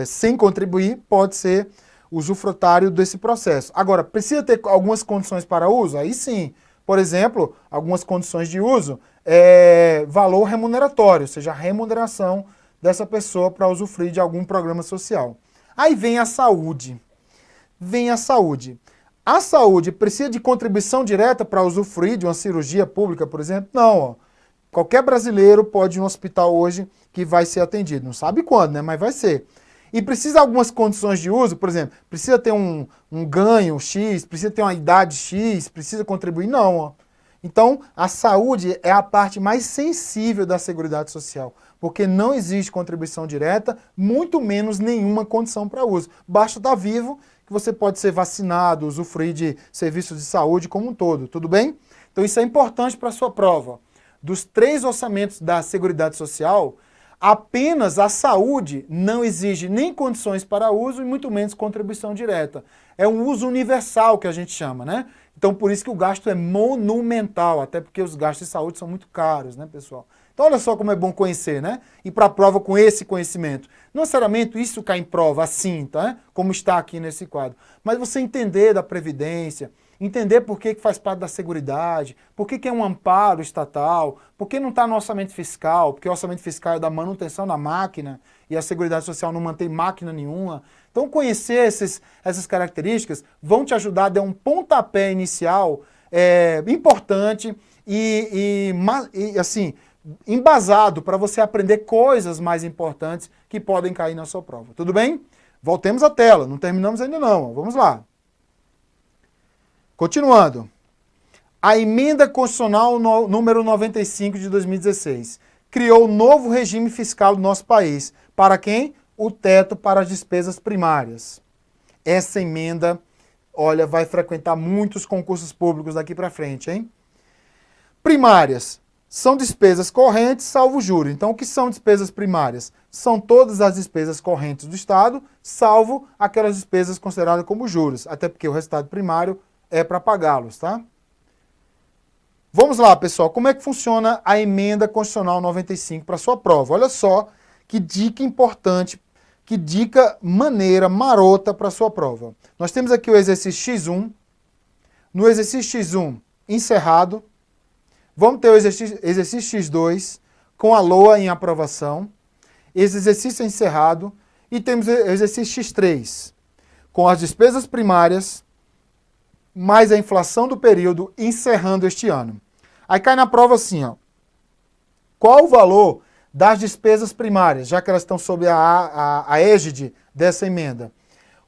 sem contribuir, pode ser usufrutário desse processo. Agora, precisa ter algumas condições para uso? Aí sim. Por exemplo, algumas condições de uso é valor remuneratório, ou seja, a remuneração dessa pessoa para usufruir de algum programa social. Aí vem a saúde. A saúde precisa de contribuição direta para usufruir de uma cirurgia pública, por exemplo? Não. Ó. Qualquer brasileiro pode ir no hospital hoje que vai ser atendido. Não sabe quando, né? Mas vai ser. E precisa de algumas condições de uso, por exemplo, precisa ter um ganho X, precisa ter uma idade X, precisa contribuir? Não. Ó. Então, a saúde é a parte mais sensível da Seguridade Social, porque não existe contribuição direta, muito menos nenhuma condição para uso. Basta estar vivo que você pode ser vacinado, usufruir de serviços de saúde como um todo, tudo bem? Então isso é importante para a sua prova. Dos 3 orçamentos da Seguridade Social, apenas a saúde não exige nem condições para uso e muito menos contribuição direta. É um uso universal que a gente chama, né? Então por isso que o gasto é monumental, até porque os gastos de saúde são muito caros, né, pessoal? Então olha só como é bom conhecer, né? Ir para a prova com esse conhecimento. Não necessariamente isso cai em prova assim, tá? Como está aqui nesse quadro. Mas você entender da Previdência, entender por que faz parte da Seguridade, por que é um amparo estatal, por que não está no orçamento fiscal, porque o orçamento fiscal é da manutenção da máquina e a Seguridade Social não mantém máquina nenhuma. Então conhecer essas características vão te ajudar a dar um pontapé inicial importante e assim, embasado para você aprender coisas mais importantes que podem cair na sua prova. Tudo bem? Voltemos à tela, não terminamos ainda não, vamos lá. Continuando. A Emenda Constitucional número 95 de 2016 criou um novo regime fiscal do nosso país. Para quem? O teto para as despesas primárias. Essa emenda, olha, vai frequentar muitos concursos públicos daqui para frente, hein? Primárias são despesas correntes, salvo juros. Então, o que são despesas primárias? São todas as despesas correntes do Estado, salvo aquelas despesas consideradas como juros, até porque o resultado primário é para pagá-los, tá? Vamos lá, pessoal, como é que funciona a Emenda Constitucional 95 para sua prova? Olha só que dica importante, que dica maneira, marota para sua prova. Nós temos aqui o exercício X1, no exercício X1 encerrado, vamos ter o exercício X2 com a LOA em aprovação, esse exercício é encerrado, e temos o exercício X3 com as despesas primárias, mais a inflação do período, encerrando este ano. Aí cai na prova assim, ó. Qual o valor das despesas primárias, já que elas estão sob a égide dessa emenda?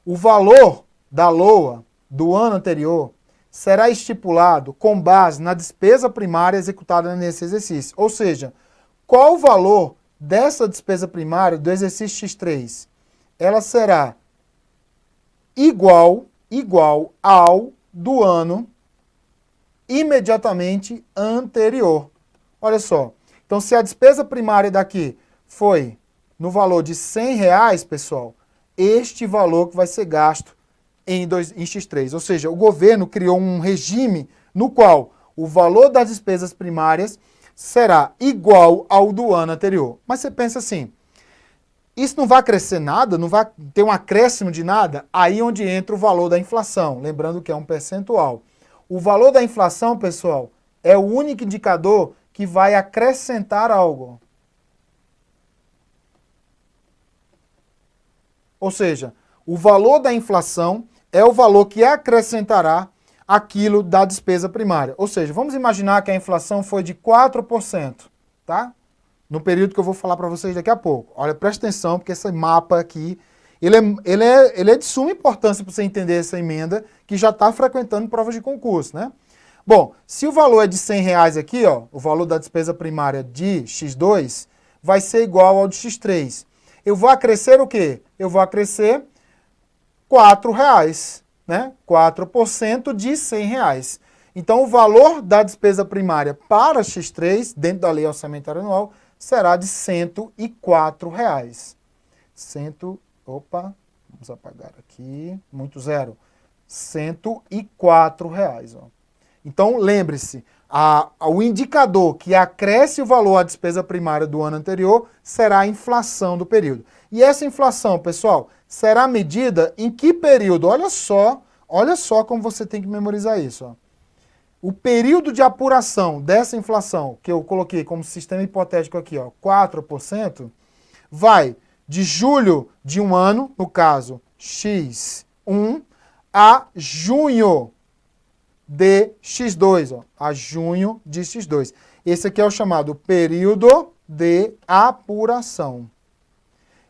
O valor da LOA do ano anterior será estipulado com base na despesa primária executada nesse exercício. Ou seja, qual o valor dessa despesa primária do exercício X3? Ela será igual ao do ano imediatamente anterior. Olha só. Então, se a despesa primária daqui foi no valor de R$100, pessoal, este valor que vai ser gasto em X3. Ou seja, o governo criou um regime no qual o valor das despesas primárias será igual ao do ano anterior. Mas você pensa assim, isso não vai crescer nada, não vai ter um acréscimo de nada? Aí onde entra o valor da inflação, lembrando que é um percentual. O valor da inflação, pessoal, é o único indicador que vai acrescentar algo. Ou seja, o valor da inflação é o valor que acrescentará aquilo da despesa primária. Ou seja, vamos imaginar que a inflação foi de 4%, tá? No período que eu vou falar para vocês daqui a pouco. Olha, presta atenção, porque esse mapa aqui, ele é de suma importância para você entender essa emenda, que já está frequentando provas de concurso, né? Bom, se o valor é de R$100 aqui, ó, o valor da despesa primária de X2 vai ser igual ao de X3. Eu vou acrescer o quê? Eu vou acrescer R$4, né? 4% de R$100. Então, o valor da despesa primária para X3, dentro da lei orçamentária anual, será de R$104. Vamos apagar aqui, muito zero. R$104, ó. Então, lembre-se, o indicador que acresce o valor à despesa primária do ano anterior será a inflação do período. E essa inflação, pessoal, será medida em que período? Olha só como você tem que memorizar isso, ó. O período de apuração dessa inflação, que eu coloquei como sistema hipotético aqui, ó, 4%, vai de julho de um ano, no caso X1, a junho de X2, ó, a junho de X2. Esse aqui é o chamado período de apuração.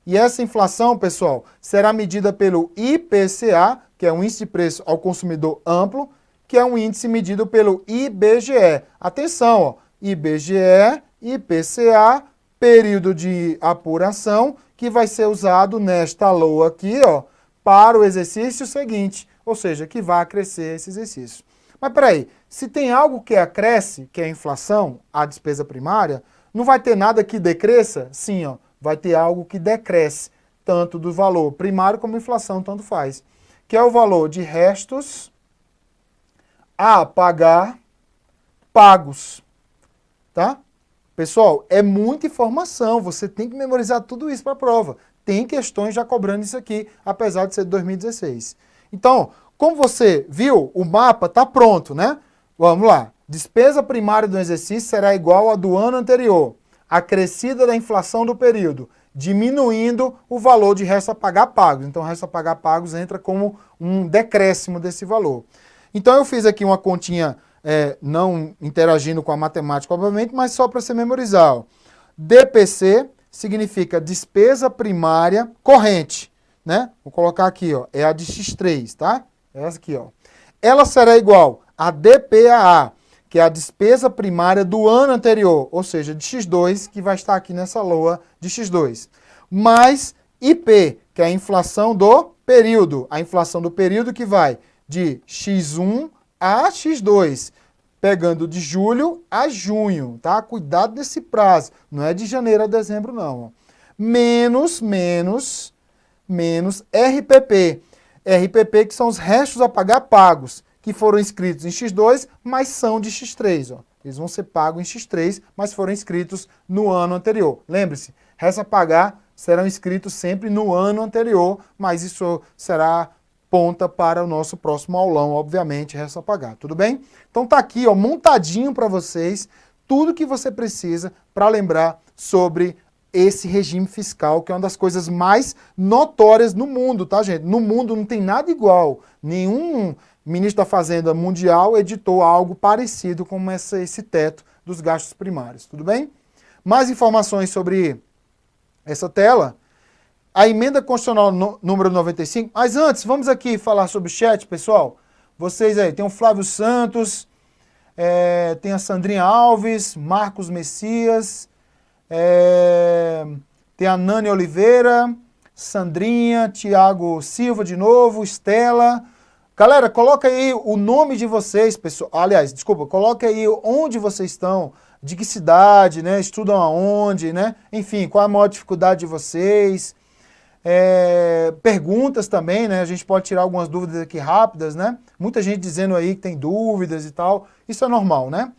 E essa inflação, pessoal, será medida pelo IPCA, que é o Índice de Preço ao Consumidor Amplo, que é um índice medido pelo IBGE. Atenção, ó, IBGE, IPCA, período de apuração, que vai ser usado nesta LOA aqui, ó, para o exercício seguinte, ou seja, que vai crescer esse exercício. Mas peraí, se tem algo que acresce, que é a inflação, a despesa primária, não vai ter nada que decresça? Sim, ó, vai ter algo que decresce, tanto do valor primário como inflação, tanto faz, que é o valor de restos a pagar pagos, tá? Pessoal, é muita informação, você tem que memorizar tudo isso para a prova. Tem questões já cobrando isso aqui, apesar de ser de 2016. Então, como você viu, o mapa está pronto, né? Vamos lá. Despesa primária do exercício será igual à do ano anterior, acrescida da inflação do período, diminuindo o valor de resto a pagar pagos. Então, resto a pagar pagos entra como um decréscimo desse valor. Então, eu fiz aqui uma continha, não interagindo com a matemática, obviamente, mas só para você memorizar. Ó. DPC significa despesa primária corrente, né? Vou colocar aqui, ó, é a de X3, tá? É essa aqui, ó. Ela será igual a DPAA, que é a despesa primária do ano anterior, ou seja, de X2, que vai estar aqui nessa LOA de X2, mais IP, que é a inflação do período. A inflação do período que vai de X1 a X2, pegando de julho a junho, tá? Cuidado desse prazo, não é de janeiro a dezembro, não. Menos RPP. RPP que são os restos a pagar pagos, que foram inscritos em X2, mas são de X3. Ó. Eles vão ser pagos em X3, mas foram inscritos no ano anterior. Lembre-se, restos a pagar serão inscritos sempre no ano anterior, mas isso será ponta para o nosso próximo aulão, obviamente, restos a pagar. Tudo bem? Então tá aqui, ó, montadinho para vocês, tudo que você precisa para lembrar sobre esse regime fiscal, que é uma das coisas mais notórias no mundo, tá, gente? No mundo não tem nada igual. Nenhum ministro da Fazenda mundial editou algo parecido com esse teto dos gastos primários, tudo bem? Mais informações sobre essa tela. A emenda constitucional número 95. Mas antes, vamos aqui falar sobre o chat, pessoal. Vocês aí, tem o Flávio Santos, tem a Sandrinha Alves, Marcos Messias, tem a Nani Oliveira, Sandrinha, Tiago Silva de novo, Estela. Galera, coloca aí o nome de vocês, pessoal. Aliás, desculpa, coloca aí onde vocês estão, de que cidade, né? Estudam aonde, né? Enfim, qual a maior dificuldade de vocês. Perguntas também, né? A gente pode tirar algumas dúvidas aqui rápidas, né? Muita gente dizendo aí que tem dúvidas e tal. Isso é normal, né?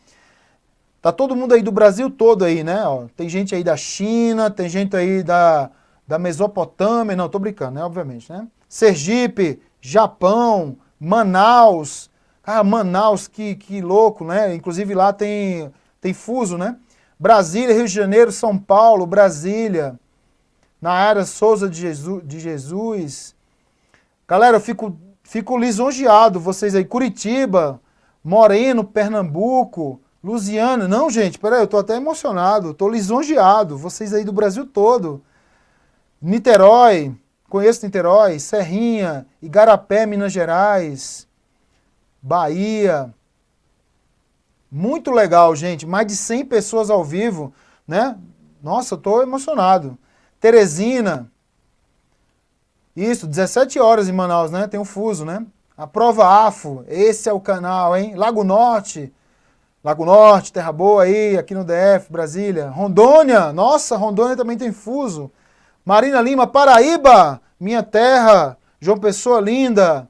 Tá todo mundo aí do Brasil todo aí, né? Ó, tem gente aí da China, tem gente aí da Mesopotâmia, não, tô brincando, né? Obviamente, né? Sergipe, Japão, Manaus. Cara, Manaus, que louco, né? Inclusive lá tem fuso, né? Brasília, Rio de Janeiro, São Paulo, Brasília. Nayara Souza de Jesus. Galera, eu fico lisonjeado, vocês aí. Curitiba, Moreno, Pernambuco, Lusiana. Não, gente, peraí, eu tô até emocionado, tô lisonjeado. Vocês aí do Brasil todo. Niterói, conheço Niterói, Serrinha, Igarapé, Minas Gerais, Bahia. Muito legal, gente. Mais de 100 pessoas ao vivo, né? Nossa, eu tô emocionado. Teresina, isso, 17 horas em Manaus, né? Tem um fuso, né? A Prova AFO, esse é o canal, hein? Lago Norte, Terra Boa aí, aqui no DF, Brasília. Rondônia, nossa, Rondônia também tem fuso. Marina Lima, Paraíba, minha terra, João Pessoa linda.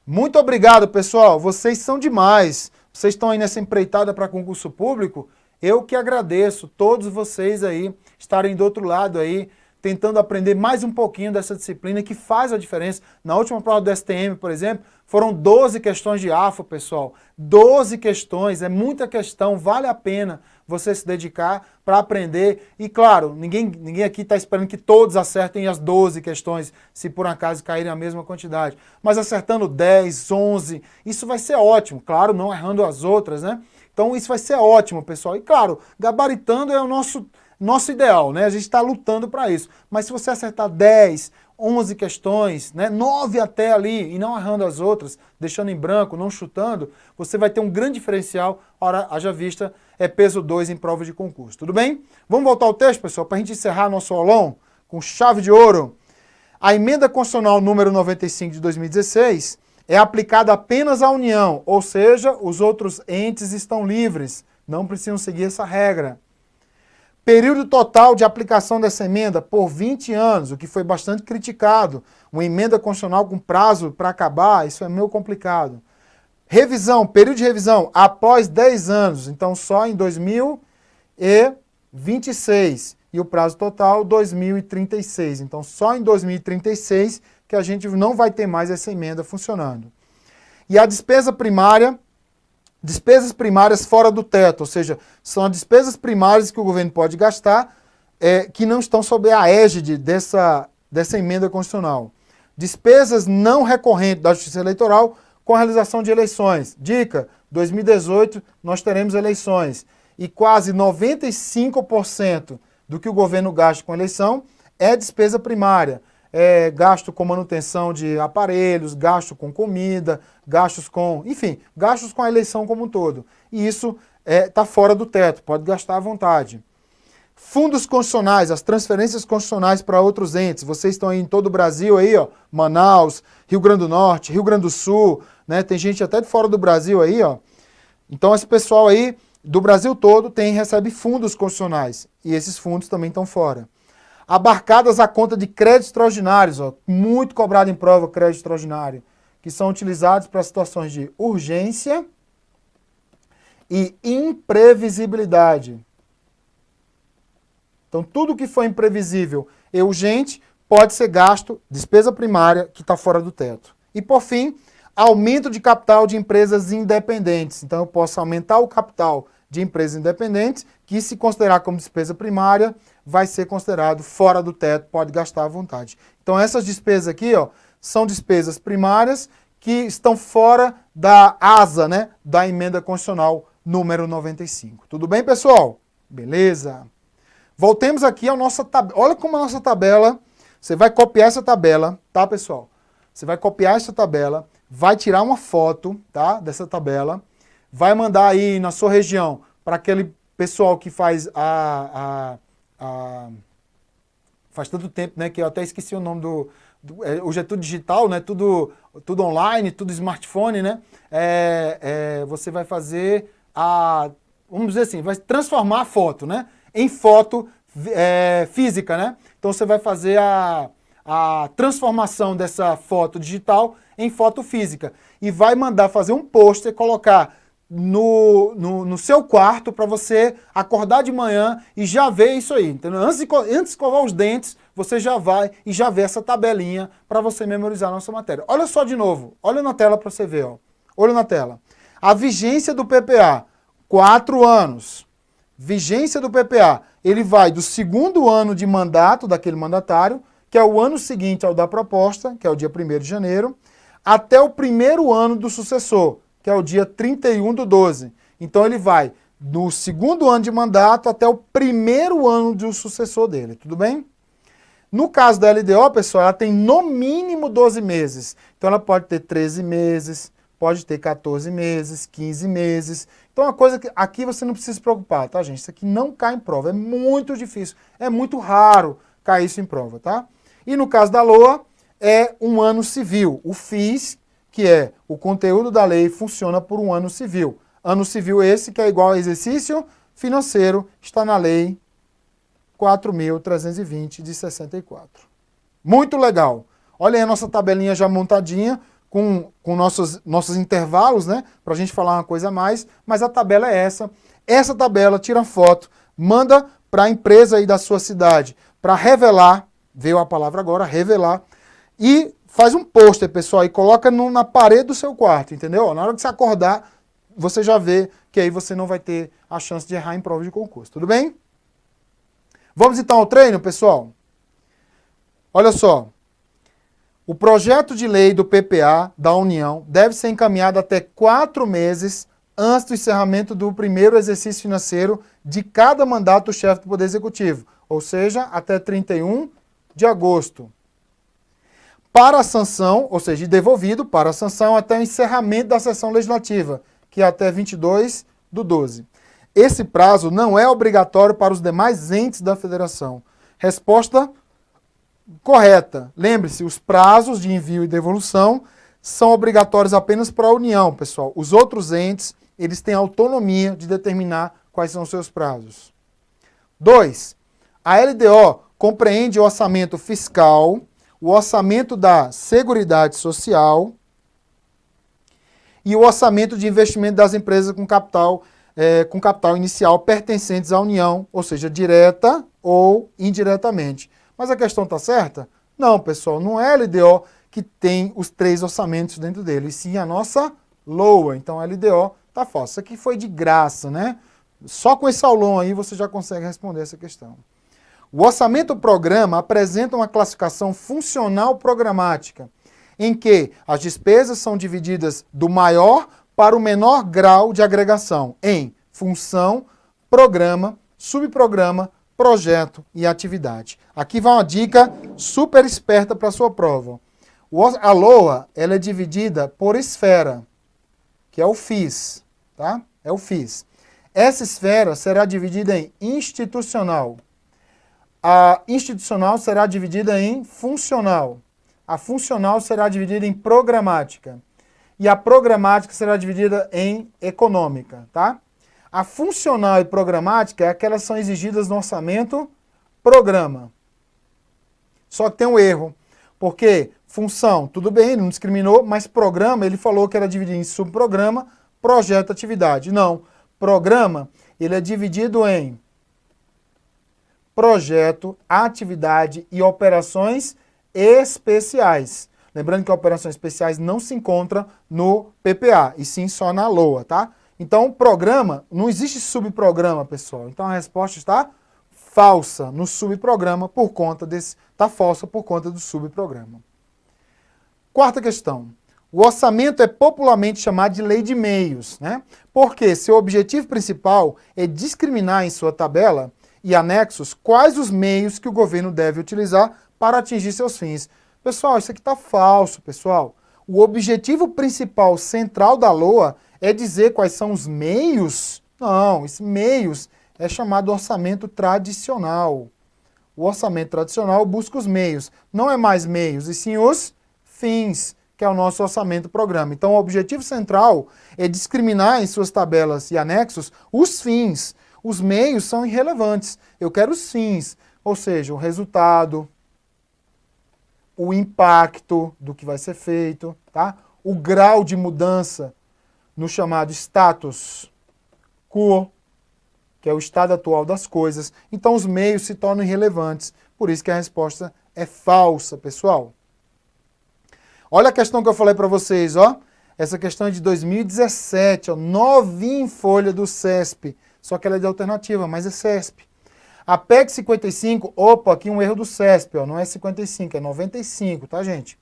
Muito obrigado, pessoal, vocês são demais. Vocês estão aí nessa empreitada para concurso público. Eu que agradeço todos vocês aí estarem do outro lado aí, tentando aprender mais um pouquinho dessa disciplina que faz a diferença. Na última prova do STM, por exemplo, foram 12 questões de AFO, pessoal. 12 questões, é muita questão, vale a pena você se dedicar para aprender. E claro, ninguém aqui está esperando que todos acertem as 12 questões, se por acaso caírem a mesma quantidade. Mas acertando 10, 11, isso vai ser ótimo. Claro, não errando as outras, né? Então isso vai ser ótimo, pessoal. E claro, gabaritando é o nosso ideal, né? A gente está lutando para isso. Mas se você acertar 10, 11 questões, né, 9 até ali, e não errando as outras, deixando em branco, não chutando, você vai ter um grande diferencial, ora, haja vista, é peso 2 em prova de concurso. Tudo bem? Vamos voltar ao texto, pessoal, para a gente encerrar nosso aulão com chave de ouro. A emenda constitucional número 95 de 2016 é aplicada apenas à União, ou seja, os outros entes estão livres, não precisam seguir essa regra. Período total de aplicação dessa emenda por 20 anos, o que foi bastante criticado. Uma emenda constitucional com prazo para acabar, isso é meio complicado. Revisão, período de revisão após 10 anos, então só em 2026. E o prazo total 2036. Então só em 2036 que a gente não vai ter mais essa emenda funcionando. E a despesa primária, despesas primárias fora do teto, ou seja, são as despesas primárias que o governo pode gastar que não estão sob a égide dessa emenda constitucional. Despesas não recorrentes da Justiça Eleitoral com a realização de eleições. Dica, 2018 nós teremos eleições e quase 95% do que o governo gasta com eleição é despesa primária. É gasto com manutenção de aparelhos, gasto com comida, gastos com, enfim, gastos com a eleição como um todo. E isso está fora do teto, pode gastar à vontade. Fundos constitucionais, as transferências constitucionais para outros entes. Vocês estão aí em todo o Brasil, aí, ó, Manaus, Rio Grande do Norte, Rio Grande do Sul, né? Tem gente até de fora do Brasil aí, ó. Então esse pessoal aí do Brasil todo recebe fundos constitucionais. E esses fundos também estão fora. Abarcadas a conta de créditos extraordinários, ó, muito cobrado em prova crédito extraordinário, que são utilizados para situações de urgência e imprevisibilidade. Então, tudo que for imprevisível e urgente pode ser gasto, despesa primária, que está fora do teto. E, por fim, aumento de capital de empresas independentes. Então, eu posso aumentar o capital de empresas independentes, que se considerar como despesa primária, vai ser considerado fora do teto, pode gastar à vontade. Então, essas despesas aqui, ó, são despesas primárias que estão fora da asa, né, da emenda constitucional número 95. Tudo bem, pessoal? Beleza. Voltemos aqui à nossa tabela. Olha como a nossa tabela, você vai copiar essa tabela, tá, pessoal? Você vai copiar essa tabela, vai tirar uma foto, tá, dessa tabela, vai mandar aí na sua região para aquele pessoal que faz faz tanto tempo, né, que eu até esqueci o nome hoje é tudo digital, né, tudo online, tudo smartphone, né, você vai fazer vamos dizer assim, vai transformar a foto, né, em foto física, né, então você vai fazer a transformação dessa foto digital em foto física e vai mandar fazer um pôster, colocar no seu quarto para você acordar de manhã e já ver isso aí. Entendeu? Antes de escovar os dentes, você já vai e já vê essa tabelinha para você memorizar a nossa matéria. Olha só de novo, olha na tela para você ver. Ó. Olha na tela. A vigência do PPA, 4 anos. Vigência do PPA, ele vai do segundo ano de mandato daquele mandatário, que é o ano seguinte ao da proposta, que é o dia 1º de janeiro, até o primeiro ano do sucessor, que é o dia 31/12. Então ele vai do segundo ano de mandato até o primeiro ano do sucessor dele, tudo bem? No caso da LDO, pessoal, ela tem no mínimo 12 meses. Então ela pode ter 13 meses, pode ter 14 meses, 15 meses. Então uma coisa que aqui você não precisa se preocupar, tá, gente? Isso aqui não cai em prova, é muito difícil, é muito raro cair isso em prova, tá? E no caso da LOA, é um ano civil. O FIS, que é o conteúdo da lei, funciona por um ano civil. Ano civil esse que é igual ao exercício financeiro, está na lei 4.320 de 64. Muito legal. Olha aí a nossa tabelinha já montadinha, com nossos intervalos, né? Para a gente falar uma coisa a mais, mas a tabela é essa. Essa tabela, tira foto, manda para a empresa aí da sua cidade, para revelar, veio a palavra agora, revelar, e faz um pôster, pessoal, e coloca na parede do seu quarto, entendeu? Na hora que você acordar, você já vê que aí você não vai ter a chance de errar em prova de concurso, tudo bem? Vamos então ao treino, pessoal? Olha só. O projeto de lei do PPA da União deve ser encaminhado até 4 meses antes do encerramento do primeiro exercício financeiro de cada mandato do chefe do Poder Executivo, ou seja, até 31 de agosto. para a sanção, ou seja, devolvido para a sanção até o encerramento da sessão legislativa, que é até 22/12. Esse prazo não é obrigatório para os demais entes da federação. Resposta correta. Lembre-se, os prazos de envio e devolução são obrigatórios apenas para a União, pessoal. Os outros entes, eles têm autonomia de determinar quais são os seus prazos. 2. A LDO compreende o orçamento fiscal, o orçamento da Seguridade Social e o orçamento de investimento das empresas com capital inicial pertencentes à União, ou seja, direta ou indiretamente. Mas a questão está certa? Não, pessoal, não é a LDO que tem os 3 orçamentos dentro dele, e sim a nossa LOA. Então a LDO está falsa. Isso aqui foi de graça, né? Só com esse aulão aí você já consegue responder essa questão. O orçamento-programa apresenta uma classificação funcional programática, em que as despesas são divididas do maior para o menor grau de agregação em função, programa, subprograma, projeto e atividade. Aqui vai uma dica super esperta para a sua prova. A LOA, ela é dividida por esfera, que é o FIS, tá? É o FIS. Essa esfera será dividida em institucional. A institucional será dividida em funcional. A funcional será dividida em programática. E a programática será dividida em econômica, tá? A funcional e programática é aquelas que são exigidas no orçamento programa. Só que tem um erro, porque função, tudo bem, não discriminou, mas programa, ele falou que era dividido em subprograma, projeto, atividade. Não, programa, ele é dividido em projeto, atividade e operações especiais. Lembrando que operações especiais não se encontram no PPA, e sim só na LOA, tá? Então, programa, não existe subprograma, pessoal. Então, a resposta está falsa no subprograma por conta desse... Está falsa por conta do subprograma. Quarta questão. O orçamento é popularmente chamado de lei de meios, né? Porque seu objetivo principal é discriminar em sua tabela e anexos quais os meios que o governo deve utilizar para atingir seus fins. Pessoal, isso aqui está falso, pessoal. O objetivo principal central da LOA é dizer quais são os meios? Não, esses meios é chamado orçamento tradicional. O orçamento tradicional busca os meios. Não é mais meios, e sim os fins, que é o nosso orçamento-programa. Então, o objetivo central é discriminar em suas tabelas e anexos os fins. Os meios são irrelevantes. Eu quero os fins, ou seja, o resultado, o impacto do que vai ser feito, tá? O grau de mudança no chamado status quo, que é o estado atual das coisas. Então, os meios se tornam irrelevantes. Por isso que a resposta é falsa, pessoal. Olha a questão que eu falei para vocês, ó. Essa questão é de 2017, ó, novinha em folha do CESP. Só que ela é de alternativa, mas é CESP. A PEC 55, opa, aqui um erro do CESP, ó, não é 55, é 95, tá, gente?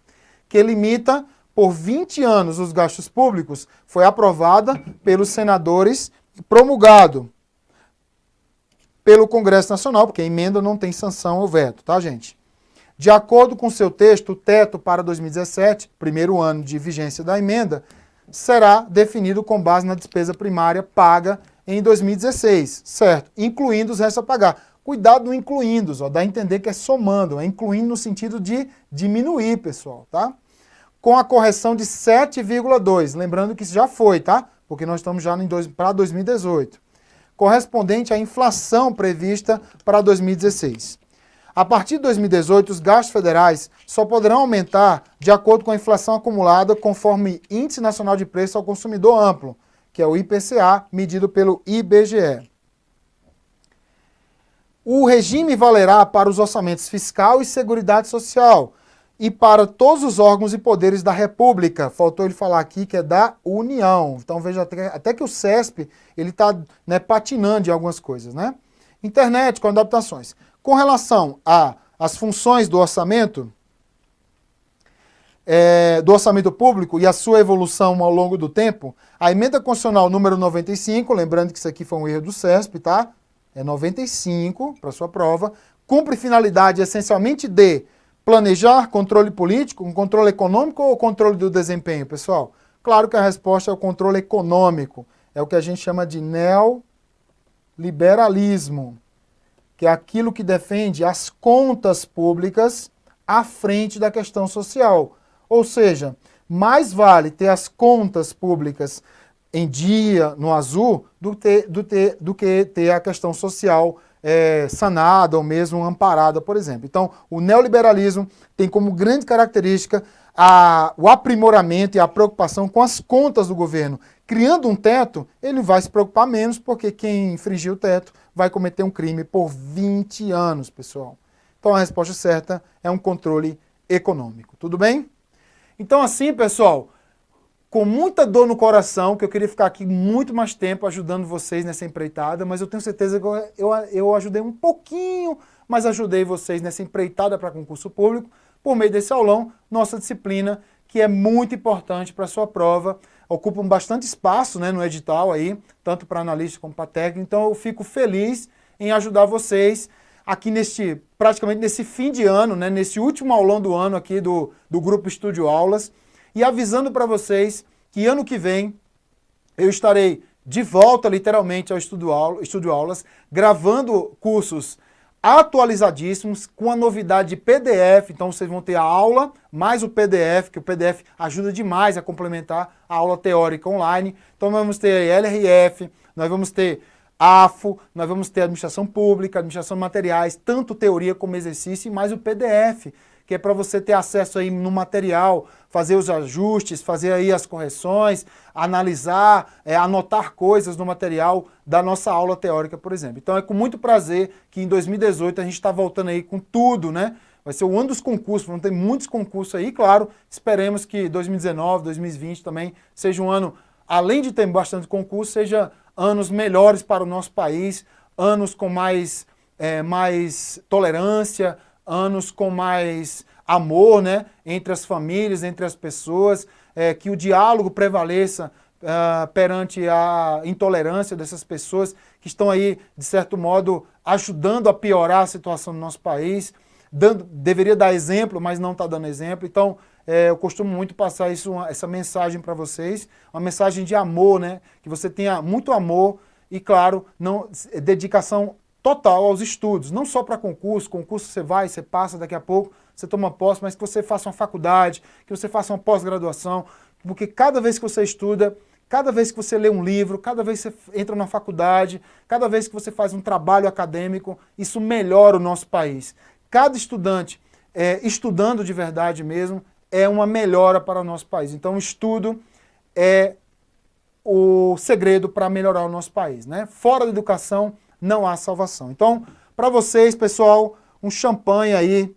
Que limita por 20 anos os gastos públicos, foi aprovada pelos senadores e promulgado pelo Congresso Nacional, porque a emenda não tem sanção ou veto, tá, gente? De acordo com seu texto, o teto para 2017, primeiro ano de vigência da emenda, será definido com base na despesa primária paga em 2016, certo? Incluindo os restos a pagar. Cuidado no incluindo, ó, dá a entender que é somando, é incluindo no sentido de diminuir, pessoal, tá? Com a correção de 7,2, lembrando que isso já foi, tá? Porque nós estamos já para 2018. Correspondente à inflação prevista para 2016. A partir de 2018, os gastos federais só poderão aumentar de acordo com a inflação acumulada conforme Índice Nacional de Preço ao Consumidor Amplo, que é o IPCA, medido pelo IBGE. O regime valerá para os orçamentos fiscal e seguridade social e para todos os órgãos e poderes da República. Faltou ele falar aqui que é da União. Então veja até que o CESP ele está, né, patinando em algumas coisas, né? Internet com adaptações. Com relação às funções do orçamento público e a sua evolução ao longo do tempo, a emenda constitucional número 95, lembrando que isso aqui foi um erro do CESP, tá? É 95 para sua prova, cumpre finalidade essencialmente de planejar, controle político, um controle econômico ou controle do desempenho, pessoal? Claro que a resposta é o controle econômico. É o que a gente chama de neoliberalismo, que é aquilo que defende as contas públicas à frente da questão social. Ou seja, mais vale ter as contas públicas em dia, no azul, do que ter a questão social sanada ou mesmo amparada, por exemplo. Então, o neoliberalismo tem como grande característica o aprimoramento e a preocupação com as contas do governo. Criando um teto, ele vai se preocupar menos, porque quem infringir o teto vai cometer um crime por 20 anos, pessoal. Então, a resposta certa é um controle econômico. Tudo bem? Então, assim, pessoal, com muita dor no coração, que eu queria ficar aqui muito mais tempo ajudando vocês nessa empreitada, mas eu tenho certeza que eu ajudei um pouquinho, mas ajudei vocês nessa empreitada para concurso público, por meio desse aulão, nossa disciplina, que é muito importante para a sua prova, ocupa bastante espaço, né, no edital aí, tanto para analista como para técnico, então eu fico feliz em ajudar vocês aqui praticamente nesse fim de ano, né, nesse último aulão do ano aqui do Grupo Estúdio Aulas, e avisando para vocês que ano que vem eu estarei de volta literalmente ao Estúdio Aulas, gravando cursos atualizadíssimos, com a novidade de PDF, então vocês vão ter a aula, mais o PDF, que o PDF ajuda demais a complementar a aula teórica online. Então nós vamos ter LRF, nós vamos ter AFO, nós vamos ter Administração Pública, Administração de Materiais, tanto teoria como exercício, e mais o PDF, que é para você ter acesso aí no material, fazer os ajustes, fazer aí as correções, analisar, anotar coisas no material da nossa aula teórica, por exemplo. Então é com muito prazer que em 2018 a gente está voltando aí com tudo, né? Vai ser o ano dos concursos, vão ter muitos concursos aí, claro, esperemos que 2019, 2020 também seja um ano, além de ter bastante concurso, seja anos melhores para o nosso país, anos com mais tolerância, anos com mais amor, né, entre as famílias, entre as pessoas, que o diálogo prevaleça perante a intolerância dessas pessoas que estão aí, de certo modo, ajudando a piorar a situação do nosso país, deveria dar exemplo, mas não está dando exemplo. Então, eu costumo muito passar essa mensagem para vocês, uma mensagem de amor, né, que você tenha muito amor e, claro, dedicação total aos estudos, não só para concurso você vai, você passa, daqui a pouco você toma posse, mas que você faça uma faculdade, que você faça uma pós-graduação, porque cada vez que você estuda, cada vez que você lê um livro, cada vez que você entra na faculdade, cada vez que você faz um trabalho acadêmico, isso melhora o nosso país. Cada estudante estudando de verdade mesmo é uma melhora para o nosso país. Então o estudo é o segredo para melhorar o nosso país, né? Fora da educação, não há salvação. Então, para vocês, pessoal, um champanhe aí,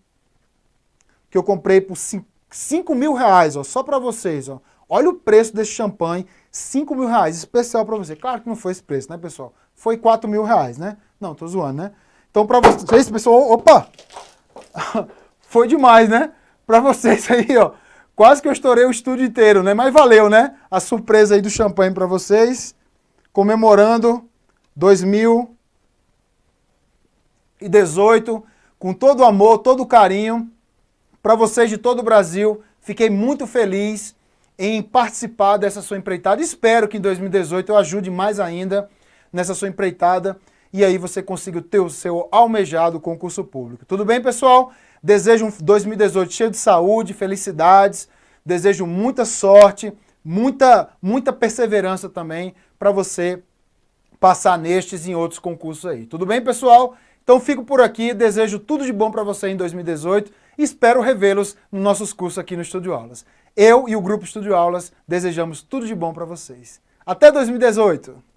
que eu comprei por 5 mil reais, ó, só para vocês. Ó. Olha o preço desse champanhe, 5 mil reais, especial para você. Claro que não foi esse preço, né, pessoal? Foi 4 mil reais, né? Não, tô zoando, né? Então, para vocês, pessoal, opa! Foi demais, né? Para vocês aí, ó, quase que eu estourei o estúdio inteiro, né? Mas valeu, né? A surpresa aí do champanhe para vocês, comemorando 2018, com todo o amor, todo o carinho, para vocês de todo o Brasil. Fiquei muito feliz em participar dessa sua empreitada. Espero que em 2018 eu ajude mais ainda nessa sua empreitada e aí você consiga ter o seu almejado concurso público. Tudo bem, pessoal? Desejo um 2018 cheio de saúde, felicidades, desejo muita sorte, muita perseverança também para você passar nestes e em outros concursos aí. Tudo bem, pessoal? Então fico por aqui, desejo tudo de bom para você em 2018 e espero revê-los nos nossos cursos aqui no Estúdio Aulas. Eu e o Grupo Estúdio Aulas desejamos tudo de bom para vocês. Até 2018!